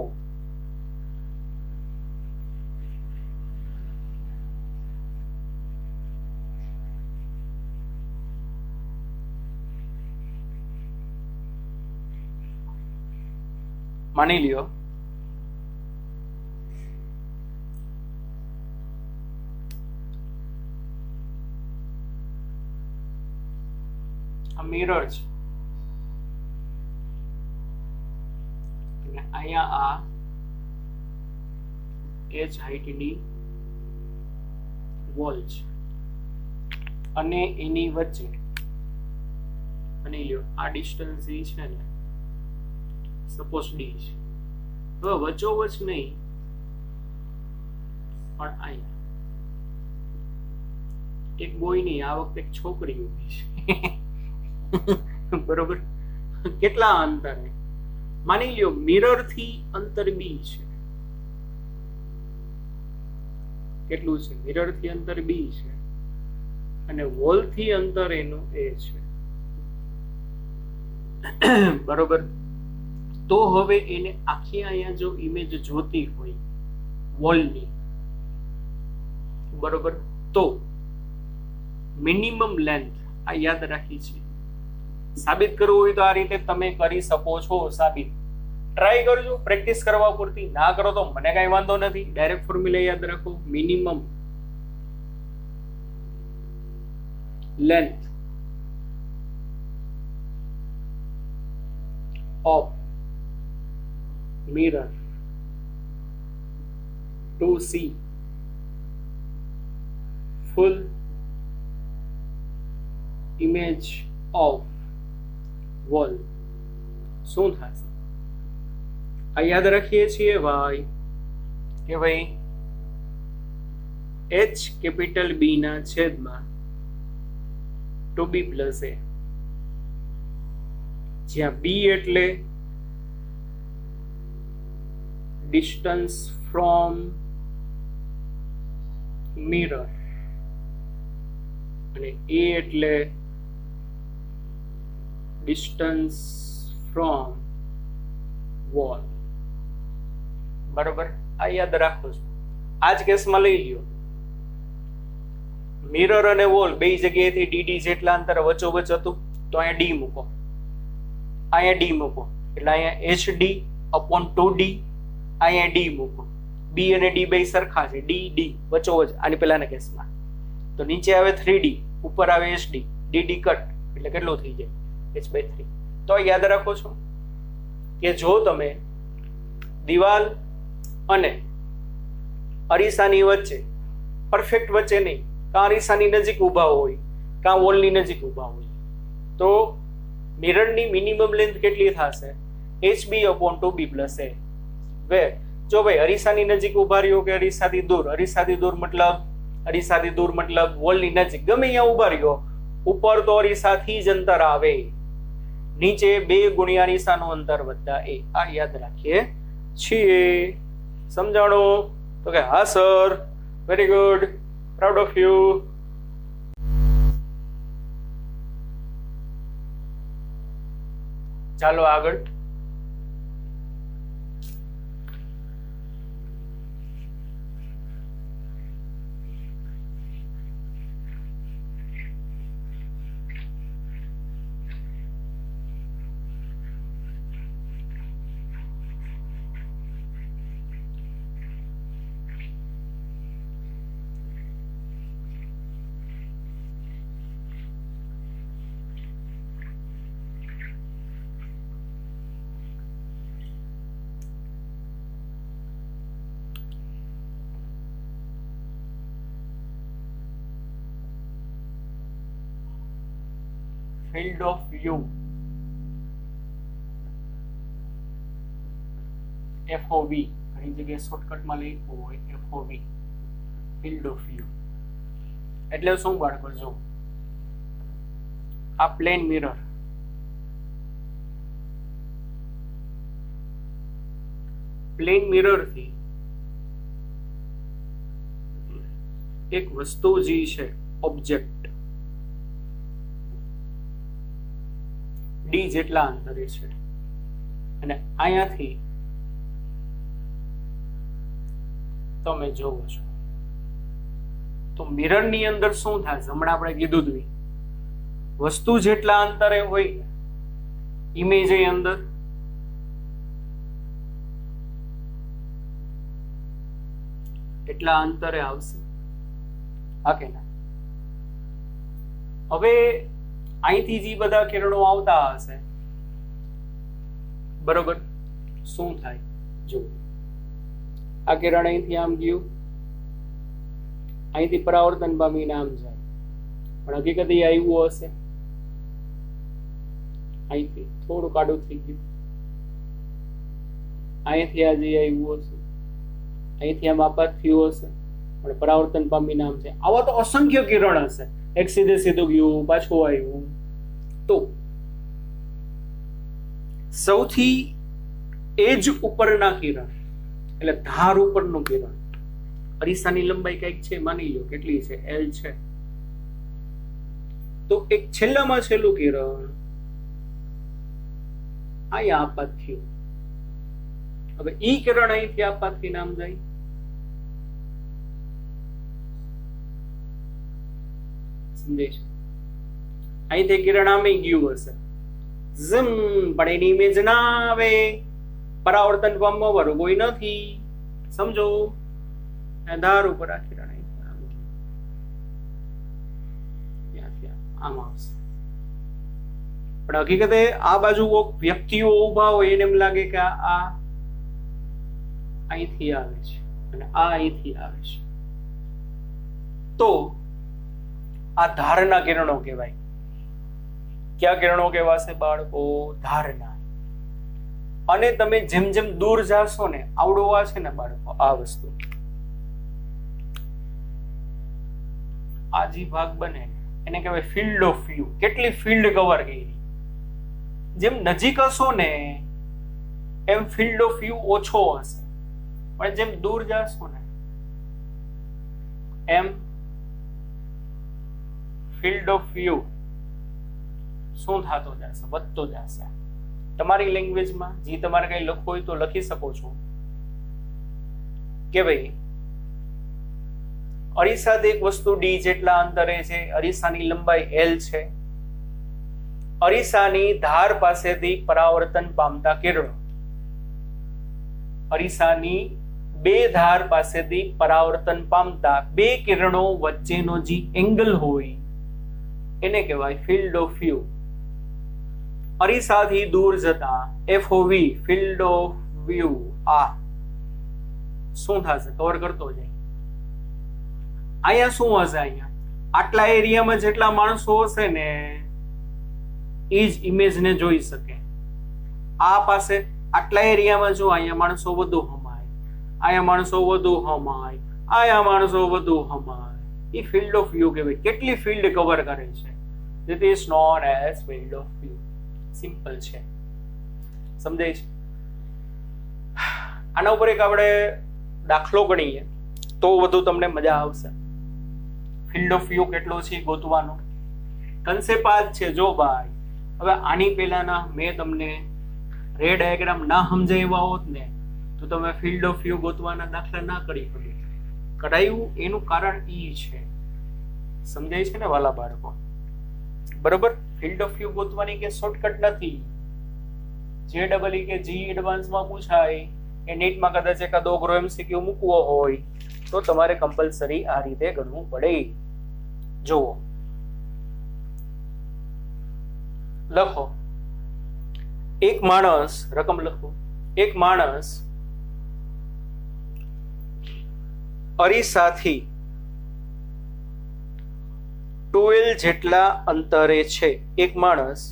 માની લ્યો આ મિરર છે અને અહીંયા આ h height ની વોલ છે અને એની વચ્ચે અને લ્યો આ ડિસ્ટન્સ એ છે ને સપોઝ d છે. હવે વચ્ચોવચ નહીં પણ અહીંયા એક બોય ની આ વખતે એક છોકરી ઊભી છે બરોબર. કેટલા અંતરે? માની લ્યો મિરર થી અંતર b છે. કેટલું છે? મિરર થી અંતર b છે અને વોલ થી અંતર એનું a છે બરોબર. તો હવે એને આખી અહીંયા જો ઇમેજ જોતી હોય વોલની બરોબર, તો મિનિમમ લેન્થ આ યાદ રાખી છે. સાબિત કરવું હોય તો આ રીતે તમે કરી શકો છો. સાબિત ટ્રાય કરજો, પ્રેક્ટિસ કરવા પૂરતી. ના કરો તો મને કઈ વાંધો નથી, ડાયરેક્ટ ફોર્મ્યુલા યાદ રાખો. Minimum length of mirror to see full image of wall શું થશે? આ યાદ રાખીએ છીએ ભાઈ કે ભાઈ h કેપિટલ B ના છેદમાં 2b પ્લસ a, જ્યાં b એટલે distance from mirror અને a એટલે distance from wall. બરોબર, આ યાદ રાખો છો. આ જ કેસમાં લઈ લ્યો મિરર અને વોલ બે જગ્યાએથી dd જેટલા અંતર વચ્ચોવચ હતું, તો અહીંયા d મૂકો, અહીંયા d મૂકો, એટલે અહીંયા hd upon 2d, અહીંયા d મૂકો. b અને d બે સરખા છે, d d વચ્ચોવચ આની પહેલાના કેસમાં. તો નીચે આવે 3d, ઉપર આવે hd, dd કટ એટલે કેટલું થઈ જાય? h/3. તો યાદ રાખો છો કે જો તમે દિવાલ અને અરીસાની વચ્ચે પરફેક્ટ વચ્ચે નહીં, કાં અરીસાની નજીક ઊભા હોય કાં વોલની નજીક ઊભા હોય, તો મિરરની મિનિમમ લેન્થ કેટલી થશે? hb upon 2b plus a. Way જો ભાઈ અરીસાની નજીક ઊભા રહ્યો કે અરીસાથી દૂર, અરીસાથી દૂર મતલબ વોલની નજીક, ગમે અહીંયા ઊભા રહ્યો, ઉપર તો અરીસાથી જ અંતર આવે, નીચે 2 ગુણ્યા અરીસાનું અંતર વત્તા a. આ યાદ રાખીએ છીએ. સમજાણો? તો કે હા sir, very good, proud of you. ચાલો આગળ. Field of view, FOV, ઘણી જગ્યાએ શોર્ટકટમાં લખ્યું હોય FOV, field of view એટલે શું બાળકો? જો આ પ્લેન મિરર, પ્લેન મિરર થી એક વસ્તુ જે છે ઓબ્જેક્ટ d જેટલા અંતરે છે અને અહીંયાથી તમે જોવો છો તો મિરરની અંદર શું થાય? હમણાં આપણે કીધું હતું, વસ્તુ જેટલા અંતરે હોય ઇમેજ એ અંદર એટલા અંતરે આવશે. હા કે ના? હવે અહીંથી જે બધા કિરણો આવતા હશે, બરોબર, શું થાય જો આ કિરણ અહીંથી આમ ગયું, અહીંથી પરાવર્તન પામીને આમ જાય, પણ હકીકત એ આવ્યું હશે અહીંથી થોડું કાઢું થઈ ગયું, અહીંથી આ જે આવ્યું હશે, અહીંથી આમ આપાત થયું હશે, પણ પરાવર્તન પામીને આમ છે. આવા તો અસંખ્ય કિરણ હશે, એક સીધે સીધું ગયું પાછું આવ્યું. તો સૌથી એજ ઉપરના કિરણ એટલે ધાર ઉપરનું કિરણ, અરીસાની લંબાઈ કઈક છે, માની લો કેટલી છે, L છે. તો એક છેલ્લામાં છેલ્લું કિરણ અહીંયા આપાત થયું. હવે ઈ કિરણ અહીંથી આપાતથી નામ જાય, સમજાય છે? અહીંથી કિરણ આમે ગયું હશે ઝમ, પણ એની ઇમેજ ના આવે, પરાવર્તન પામવા વાળું કોઈ નથી, સમજો. ધાર ઉપર આ કિરણ આમ આવશે, પણ હકીકતે આ બાજુ વ્યક્તિઓ ઉભા હોય એને એમ લાગે કે આ અહીંથી આવે છે અને આ અહીંથી આવે છે. તો આ ધારના કિરણો કહેવાય. ક્યાં કિરણો કહેવાશે બાળકો? ધારના. અને તમે જેમ જેમ દૂર જાશો ને, આવડો આ છે ને બાળકો, આ વસ્તુ આ જે ભાગ બને એને કહેવાય ફિલ્ડ ઓફ વ્યૂ. કેટલી ફિલ્ડ કવર કરી. જેમ નજીક હશો ને એમ ફિલ્ડ ઓફ વ્યૂ ઓછો હશે, પણ જેમ દૂર જાશો ને એમ ફિલ્ડ ઓફ વ્યૂ શું થતો જશે? વધતો જશે. તમારી લેંગ્વેજમાં જે તમારે કઈ લખવું હોય તો લખી શકો છો કે ભાઈ અરીસાથી એક વસ્તુ D જેટલા અંતરે છે, અરીસાની લંબાઈ L છે, અરીસાની ધાર પાસેથી પરાવર્તન પામતા કિરણો, અરીસાની બે ધાર પાસેથી પરાવર્તન પામતા બે કિરણો વચ્ચેનો જે એંગલ હોય એને કહેવાય ફિલ્ડ ઓફ વ્યૂ. અરીસાથી દૂર જતા FOV ફિલ્ડ ઓફ વ્યૂ આ શું થશે? કવર કરતો જાય. અહીંયા શું હશે? અહીંયા આટલા એરિયામાં જેટલા માણસો હશે ને એ જ ઇમેજને જોઈ શકે. આ પાસે આટલા એરિયામાં જો અહીંયા માણસો વધુ હમાય, અહીંયા માણસો વધુ હમાય, અહીંયા માણસો વધુ હમાય, એ ફિલ્ડ ઓફ વ્યૂ કહેવાય. કેટલી ફિલ્ડ કવર કરે છે? This is known as field of view. Simple છે, સમજાય છે? આના ઉપર એક આપણે દાખલો ગણીએ તો વધુ તમને મજા આવશે. ફિલ્ડ ઓફ વ્યૂ કેટલો છે ગોતવાનો કન્સેપ્ટ આ જ છે. જો ભાઈ હવે આની પહેલાના મેં તમને રે ડાયાગ્રામ ના સમજાવ્યા હોત ને તો તમે ફિલ્ડ ઓફ વ્યૂ ગોતવાના દાખલા ના કરી શકો. કરાયું એનું કારણ ઈ છે, સમજાય છે ને વાલા બાળકો? બરોબર. ફિલ્ડ ઓફ વ્યૂ ગોતવાની કે શોર્ટકટ નથી. JEE કે જી એડવાન્સમાં પૂછાય, એ નીટમાં કદાચ એકાદો અઘરો MCQ મૂકવો હોય તો તમારે કમ્પલસરી આ રીતે ગણવું પડે. જુઓ, લખો એક માણસ, રકમ લખો. એક માણસ અરીસાથી 12 જેટલા અંતરે છે. એક માણસ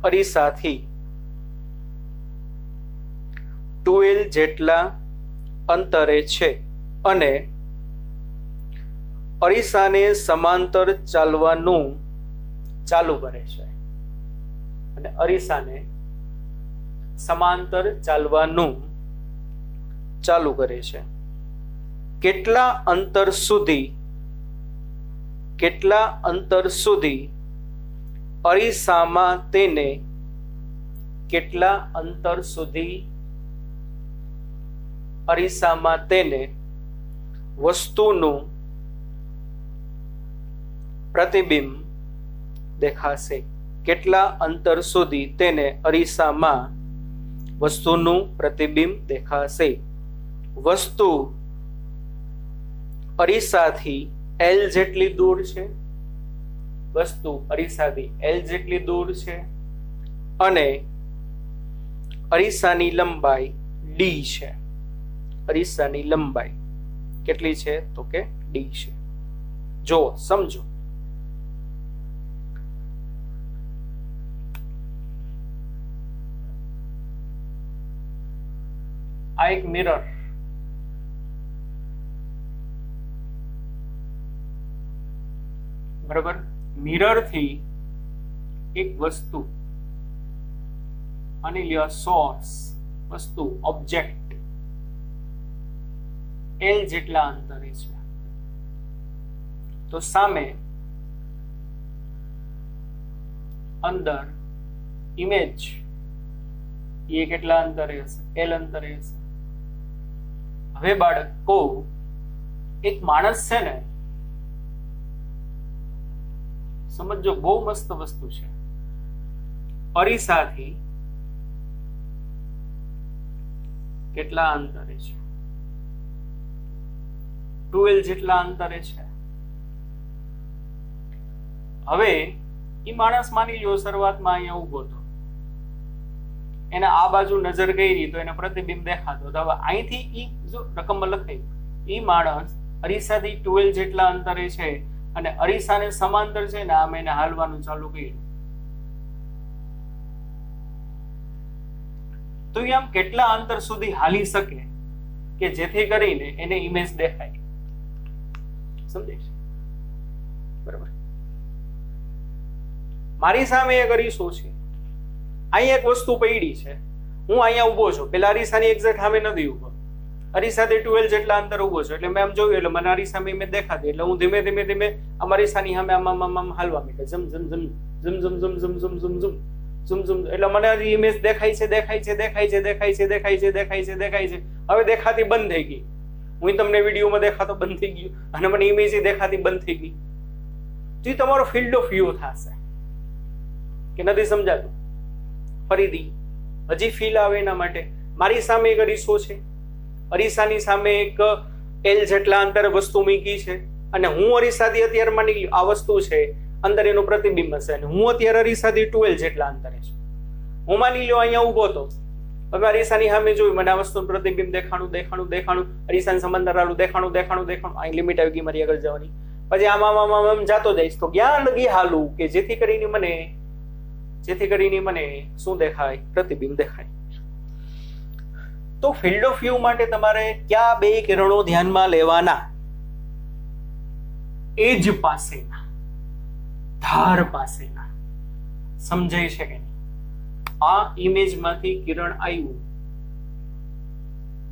અરીસાથી 12 જેટલા અંતરે છે અને અરીસાને સમાંતર ચાલવાનું ચાલુ કરે છે. અને અરીસાને સમાંતર ચાલવાનું ચાલુ કરે છે. કેટલા અંતર સુધી અરીસામાં તેને કેટલા અંતર સુધી અરીસામાં તેને વસ્તુનું પ્રતિબિંબ દેખાશે. કેટલા અંતર સુધી તેને અરીસામાં વસ્તુનું પ્રતિબિંબ દેખાશે. વસ્તુ અરીસાથી L જેટલી દૂર છે વસ્તુ અરીસાથી L જેટલી દૂર છે અને અરીસાની લંબાઈ D છે. અરીસાની લંબાઈ કેટલી છે? તો કે D છે. જો સમજો, આ એક મિરર, બરાબર? મિરર થી એક વસ્તુ અને સોર્સ વસ્તુ ઓબ્જેક્ટ L જેટલા અંતરે છે, તો સામે અંદર ઇમેજ એ કેટલા અંતરે હશે? L અંતરે હશે. હવે બાળકો, એક માણસ છે ને, સમજો, બહુ મસ્ત વસ્તુ છે. અરીસાથી કેટલા અંતરે છે? 2L જેટલા અંતરે છે. હવે એ માણસ માની લો શરૂઆતમાં અહીંયા ઉભો હતો, એને આ બાજુ નજર કરી તો એને પ્રતિબિંબ દેખાતો. હવે અહીંથી ઈ જો રકમ લખાઈ, ઈ માણસ અરીસાથી 2L જેટલા અંતરે છે અને અરીસાને સમાંતર છે ને, આમ એને હાલવાનું ચાલુ કર્યું. તો એ આમ કેટલા અંતર સુધી હાલી શકે કે જેથી કરીને એને ઇમેજ દેખાય? સમજાય છે? બરાબર. મારી સામે એક અરીસો છે, અહીં એક વસ્તુ પડી છે, હું અહીંયા ઉભો છું. પેલા અરીસાની એક્ઝેક્ટ સામે નથી ઉભો, અરીસાથી 2L જેટલા અંતર ઉભો છું. એટલે મેં આમ જોયું, એટલે મને અરીસામાં ઇમેજ દેખાતી. એટલે હું ધીમે ધીમે ધીમે આમ અરીસાની સામે આમ આમ આમ હાલવા માંડ્યો, જમ જમ જમ જમ જમ જમ જમ જમ જમ જમ ઝુમ ઝુમ. એટલે મને ઇમેજ દેખાય છે, દેખાય છે, દેખાય છે, દેખાય છે, દેખાય છે, દેખાય છે, દેખાય છે. હવે દેખાતી બંધ થઈ ગઈ. હું તમને વિડીયોમાં દેખાતો બંધ થઈ ગયું અને મને ઇમેજ દેખાતી બંધ થઈ ગઈ. તો તમારો ફિલ્ડ ઓફ વ્યૂ થશે કે નથી? સમજાતું? ફરીથી હજી ફીલ આવે એના માટે, મારી સામે એક અરીસો છે, અરીસાની સામે એક L જેટલા અંતરે વસ્તુ મૂકી છે અને હું અરીસાથી અત્યારે માની લ્યો આ વસ્તુ છે, અંદર એનું પ્રતિબિંબ હશે અને હું અત્યારે અરીસાથી 2L જેટલા અંતરે છું. હું માની લ્યો અહીંયા ઉભો હતો, હવે અરીસાની સામે જોયું, મને આ વસ્તુનું પ્રતિબિંબ દેખાણું દેખાણું દેખાણું, અરીસાની સમાંતર આલું દેખાણું દેખાણું દેખાણું. અહીં લિમિટ આવી ગઈ મારી આગળ જવાની. પછી આમ આમ આમ આમ જાતો જઈશ તો ક્યાં લગી હાલું કે જેથી કરીને મને શું દેખાય? પ્રતિબિંબ દેખાય. તો ફિલ્ડ ઓફ વ્યૂ માટે તમારે કયા બે કિરણો ધ્યાનમાં લેવાના? એજ પાસેના, ધાર પાસેના. સમજાય છે કે નહીં? આ ઇમેજ માંથી કિરણ આવ્યું,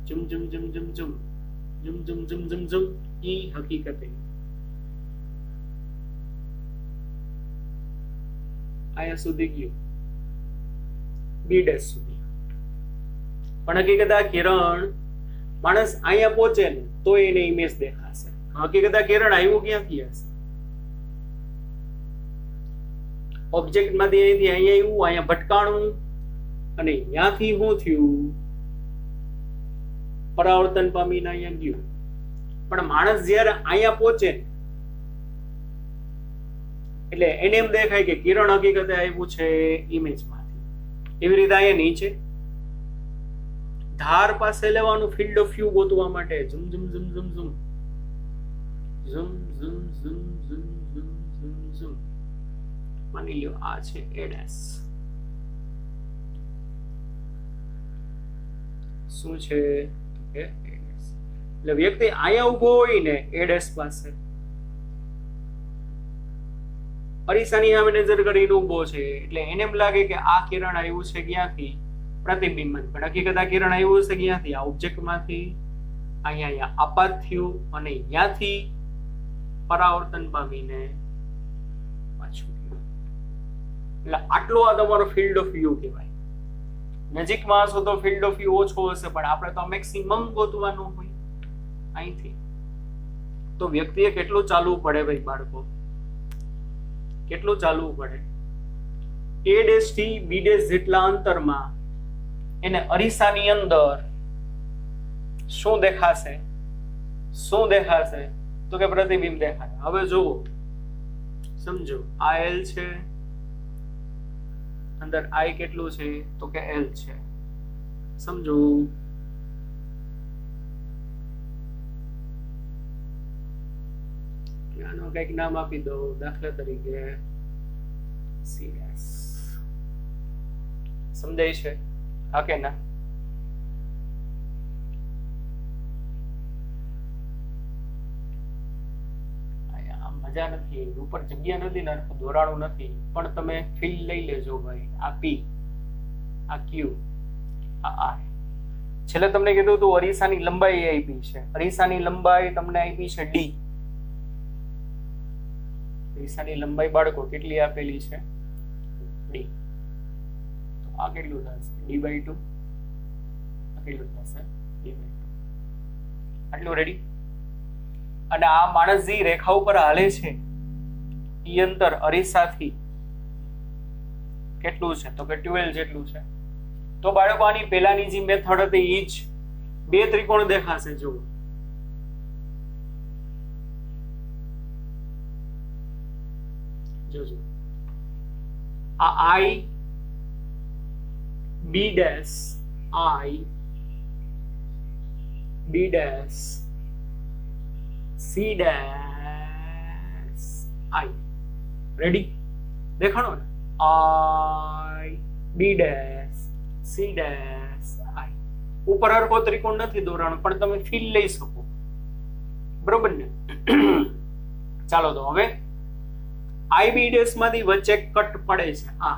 જમ જમ જમ જમ જમ જમ જમ જમ જમ જમ, ઈ હકીકતે આયા સુધી ગયું, B' સુધી. પણ હકીકત આ કિરણ માણસ અહીંયા પહોંચે ને તો એને ઇમેજ દેખાશે. હકીકત આ કિરણ આવ્યું ક્યાંથી હશે? ઓબ્જેક્ટ માંથી અહીંથી અહીંયા આવ્યું, અહીંયા ભટકાણું અને ત્યાંથી શું થયું? પરાવર્તન પામીને અહીંયા ગયું. પણ માણસ જયારે અહીંયા પહોંચે એટલે એને એમ દેખાય કે કિરણ હકીકતે આવ્યું છે ઇમેજ માંથી. એવી રીતે અહીંયા નીચે ધાર પાસે લેવાનું ફિલ્ડ ઓફ વ્યૂ ગોતવા માટે ઝુમ ઝુમ ઝુમ ઝુમ ઝુમ ઝુમ ઝુમ ઝુમ ઝુમ ઝુમ ઝુમ ઝુમ. માની લ્યો આ છે A'. શું છે? એટલે વ્યક્તિ અહીંયા ઉભો હોય ને A' પાસે, અરીસાની સામે નજર કરીને ઉભો છે, એટલે એને એમ લાગે કે આ કિરણ આવ્યું છે ક્યાંથી? પ્રતિબિંબ. પણ હકીકત આ કિરણ આવ્યું છે ક્યાંથી? આ ઓબ્જેક્ટ માંથી. અહીંયા આપાત થયું અને ત્યાંથી પરાવર્તન પામીને પાછું ગયું. એટલે આટલો આ તમારો ફિલ્ડ ઓફ વ્યૂ કહેવાય. નજીકમાં હશો તો ફિલ્ડ ઓફ વ્યૂ ઓછો હશે, પણ આપણે તો મેક્સિમમ ગોતવાનું હોય અહીંથી. તો વ્યક્તિએ કેટલું ચાલવું પડે ભાઈ બાળકો? કેટલું ચાલવું પડે? A' થી B' જેટલા અંતરમાં એને અરીસાની અંદર શું દેખાશે? શું દેખાશે? તો કે પ્રતિબિંબ દેખાય. હવે જુઓ, સમજો આ L છે, અંદર I કેટલું છે તો કે L છે. સમજો આનો કઈક નામ આપી દો, દાખલા તરીકે CS. સમજાય છે? હા કે ના? મજા નથી, ઉપર જગ્યા નથી ને દોરાણું નથી, પણ તમે ફીલ લઈ લેજો ભાઈ. આ P, આ Q, આ I. છેલ્લે તમને કીધું હતું અરીસાની લંબાઈ આપી છે. અરીસાની લંબાઈ તમને આપી છે D. અરીસાની લંબાઈ બાળકો કેટલી આપેલી છે? D. તો આ કેટલું થશે? D/2. આ કેટલું થશે? D/2. આટલું રેડી? અને આ માણસ જે રેખા ઉપર હાલે છે ઈ અંતર અરીસાથી કેટલું છે તો કે 12 જેટલું છે. તો બાળકો આની પહેલાની જે મેથડ હતી ઈ જ બે ત્રિકોણ દેખાશે. જુઓ જોજો આ I B dash I B dash C dash I. Ready? દેખાણો ને? I B dash C dash I. ઉપર હરકો ત્રિકોણ નથી દોરાણો, પણ તમે ફીલ લઈ શકો. બરોબર ને? ચાલો તો હવે I B dash માંથી વચ્ચે કટ પડે છે. આ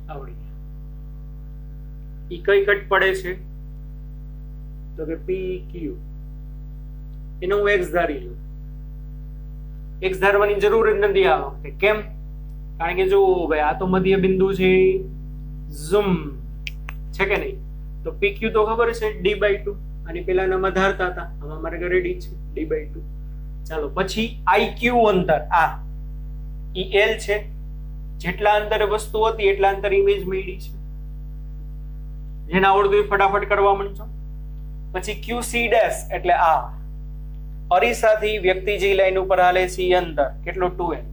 આવડી ઈ કઈ કટ પડે છે તો કે PQ. એનો હું X ધારી લઉં. X ધારવાની જરૂર જ નથી આ વખતે. કેમ? કારણ કે જો ભાઈ આ તો મધ્ય બિંદુ છે, ઝૂમ છે કે નહીં? તો PQ તો ખબર છે D/2, અને પેલાનામાં ધારતા હતા, આમાં મારે રેડી છે D/2. ચાલો પછી IQ અંતર, આ ઈ L છે. જેટલા અંતરે વસ્તુ હતી એટલા અંતર ઇમેજ મળી છે. જેને આવડતું હોય ફટાફટ કરવા માંડજો. પછી QC ડેશ એટલે આ અરીસાથી વ્યક્તિ જે લાઈન ઉપર હાલે છે એ અંતર કેટલું? 2L.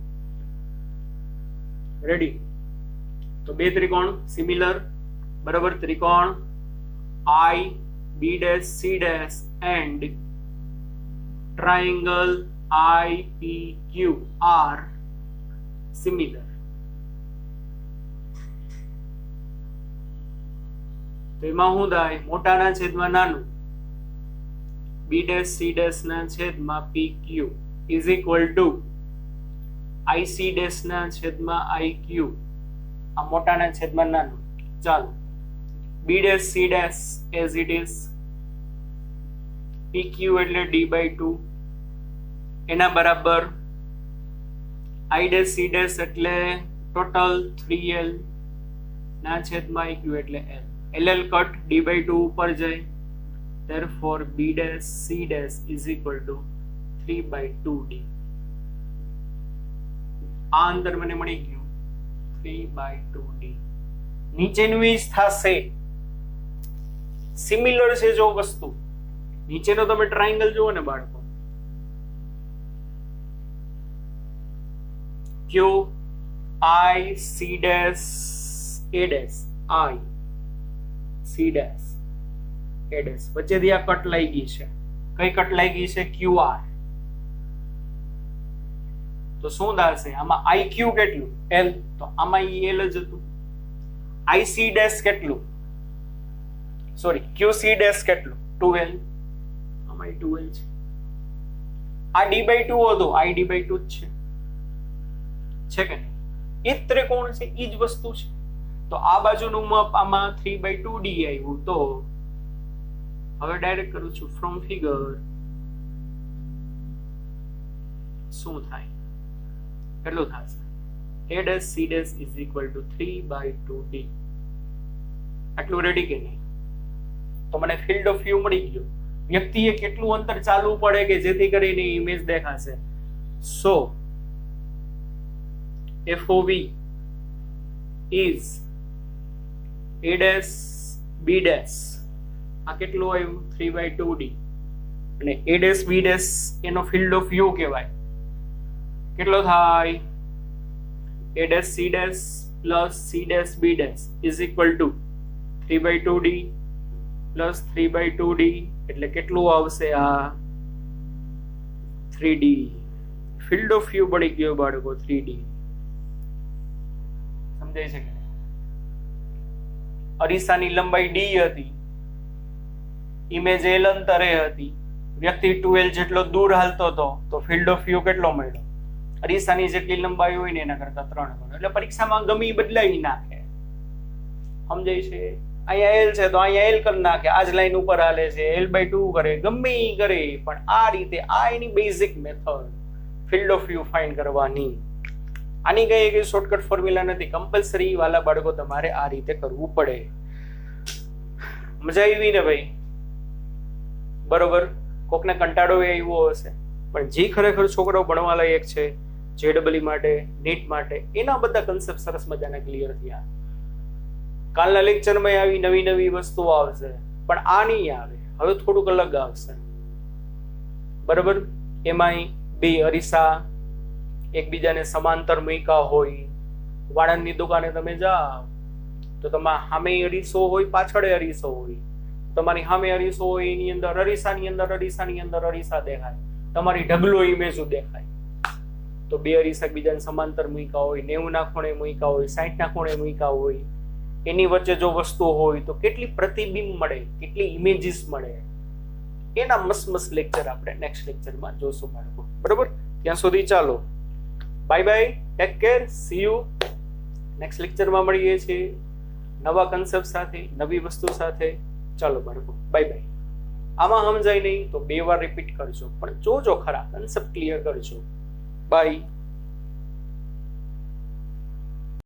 રેડી? તો બે ત્રિકોણ સિમિલર, બરાબર? ત્રિકોણ I B dash C dash and triangle IPQ are similar. તો એમાં શું થાય? મોટાના છેદમાં નાનું B dash C dash ના છેદમાં PQ is equal to IC dash ના છેદમાં IQ. આ મોટાના છેદમાં નાનું. ચાલો B dash C dash as it is, PQ એટલે D/2 એના બરાબર I dash C dash એટલે ટોટલ 3L ના છેદમાં IQ એટલે L. LL કટ D/2 ઉપર જાય, therefore B dash C dash is equal to 3/2D. આ અંતર મને મળી ગયું 3/2D. નીચેનું ઈ જ થશે. સિમિલર છે જો વસ્તુ. નીચેનો તમે ટ્રાયેંગલ જુઓ ને બાળકો, Q I C dash A dash I C dash A dash વચ્ચેથી આ કટ લઈ ગઈ છે. કઈ કટ લઈ ગઈ છે? QR. તો શું થશે? આમાં IQ કેટલું? L. તો આમાં L જ હતું. IC dash કેટલું? સોરી, QC dash કેટલું? 2L. આમાં 2L છે. આ D/2 હતો, I D/2 જ છે કે નહીં? એ જ ત્રિકોણ છે, એ જ વસ્તુ છે. તો આ બાજુનું માપ આમાં 3/2D આવ્યું. તો હવે ડાયરેક્ટ કરું છું ફ્રોમ ફિગર. શું થાય? કેટલું થશે? A dash C dash is equal to 3/2D. આટલું રેડી કે નહીં? તો મને ફિલ્ડ ઓફ વ્યૂ મળી ગયો. વ્યક્તિએ કેટલું અંતર ચાલવું પડે કે જેથી કરીને ઇમેજ દેખાશે. સો FOV is A dash B dash. આ કેટલું આવ્યું? 3/2D. અને A dash B dash એનો ફિલ્ડ ઓફ વ્યૂ કહેવાય. કેટલો થાય a dash c dash plus c dash b dash is equal to 3/2d plus 3/2d એટલે કેટલું આવશે આ 3d. ફિલ્ડ ઓફ વ્યૂ બની ગયો બાળકો 3d. સમજાય છે કે અરીસાની લંબાઈ d હતી, ઇમેજ l અંતરે હતી, વ્યક્તિ 2l જેટલો દૂર હાલતો હતો, તો ફિલ્ડ ઓફ વ્યૂ કેટલો મળ્યો? અરીસાની જેટલી લંબાઈ હોય ને એના કરતા 3 ગણો. એટલે પરીક્ષામાં ગમે બદલાવી નાખે. સમજાય છે? અહીંયા l છે તો અહીંયા l કરી નાખે, આ જ લાઈન ઉપર હાલે છે, l/2 કરે, ગમે ઈ કરે, પણ આ રીતે આ એની basic method field of view find કરવાની. આની કઈ શોર્ટકટ ફોર્મ્યુલા નથી, કમ્પલસરી વાલા બાળકો તમારે આ રીતે કરવું પડે. મજા આવી ને ભાઈ? બરોબર. કોકને કંટાળો આવ્યો હશે, પણ જે ખરેખર છોકરાઓ ભણવા લાયક છે JEE માટે, નીટ માટે, એના બધા કન્સેપ્ટ સરસ મજાના ક્લિયર થયા. કાલના લેક્ચરમાં આવી નવી નવી વસ્તુઓ આવશે, પણ આ નહીં આવે, હવે થોડુંક અલગ આવશે. બરોબર. એમાંય બે અરીસા એકબીજાને સમાંતર મૂક્યા હોય, વાળંદની દુકાને તમે જાઓ તો તમારા સામે અરીસો હોય, પાછળ અરીસો હોય. તમારી સામે અરીસો હોય, એની અંદર અરીસાની અંદર અરીસા દેખાય, તમારી ઢગલો ઇમેજ દેખાય. તો બે અરીસા એકબીજાને સમાંતર મૂક્યા હોય, 90 ના ખૂણે મૂક્યા હોય, 60 ના ખૂણે મૂક્યા હોય, એની વચ્ચે જો વસ્તુ હોય તો કેટલી પ્રતિબિંબ મળે, કેટલી ઇમેજીસ મળે, એના મસ્ત લેક્ચર આપણે નેક્સ્ટ લેક્ચરમાં જોશું બાળકો. બરોબર. ત્યાં સુધી ચાલો, bye bye, take care, C you. Next લેક્ચરમાં મળીએ છીએ નવા કન્સેપ્ટ સાથે, નવી વસ્તુ સાથે. ચાલો બાળકો, બાય બાય. આમાં સમજાય નહીં તો 2 વાર રિપીટ કરજો, પણ જોજો ખરા, કન્સેપ્ટ ક્લિયર કરજો. બાય.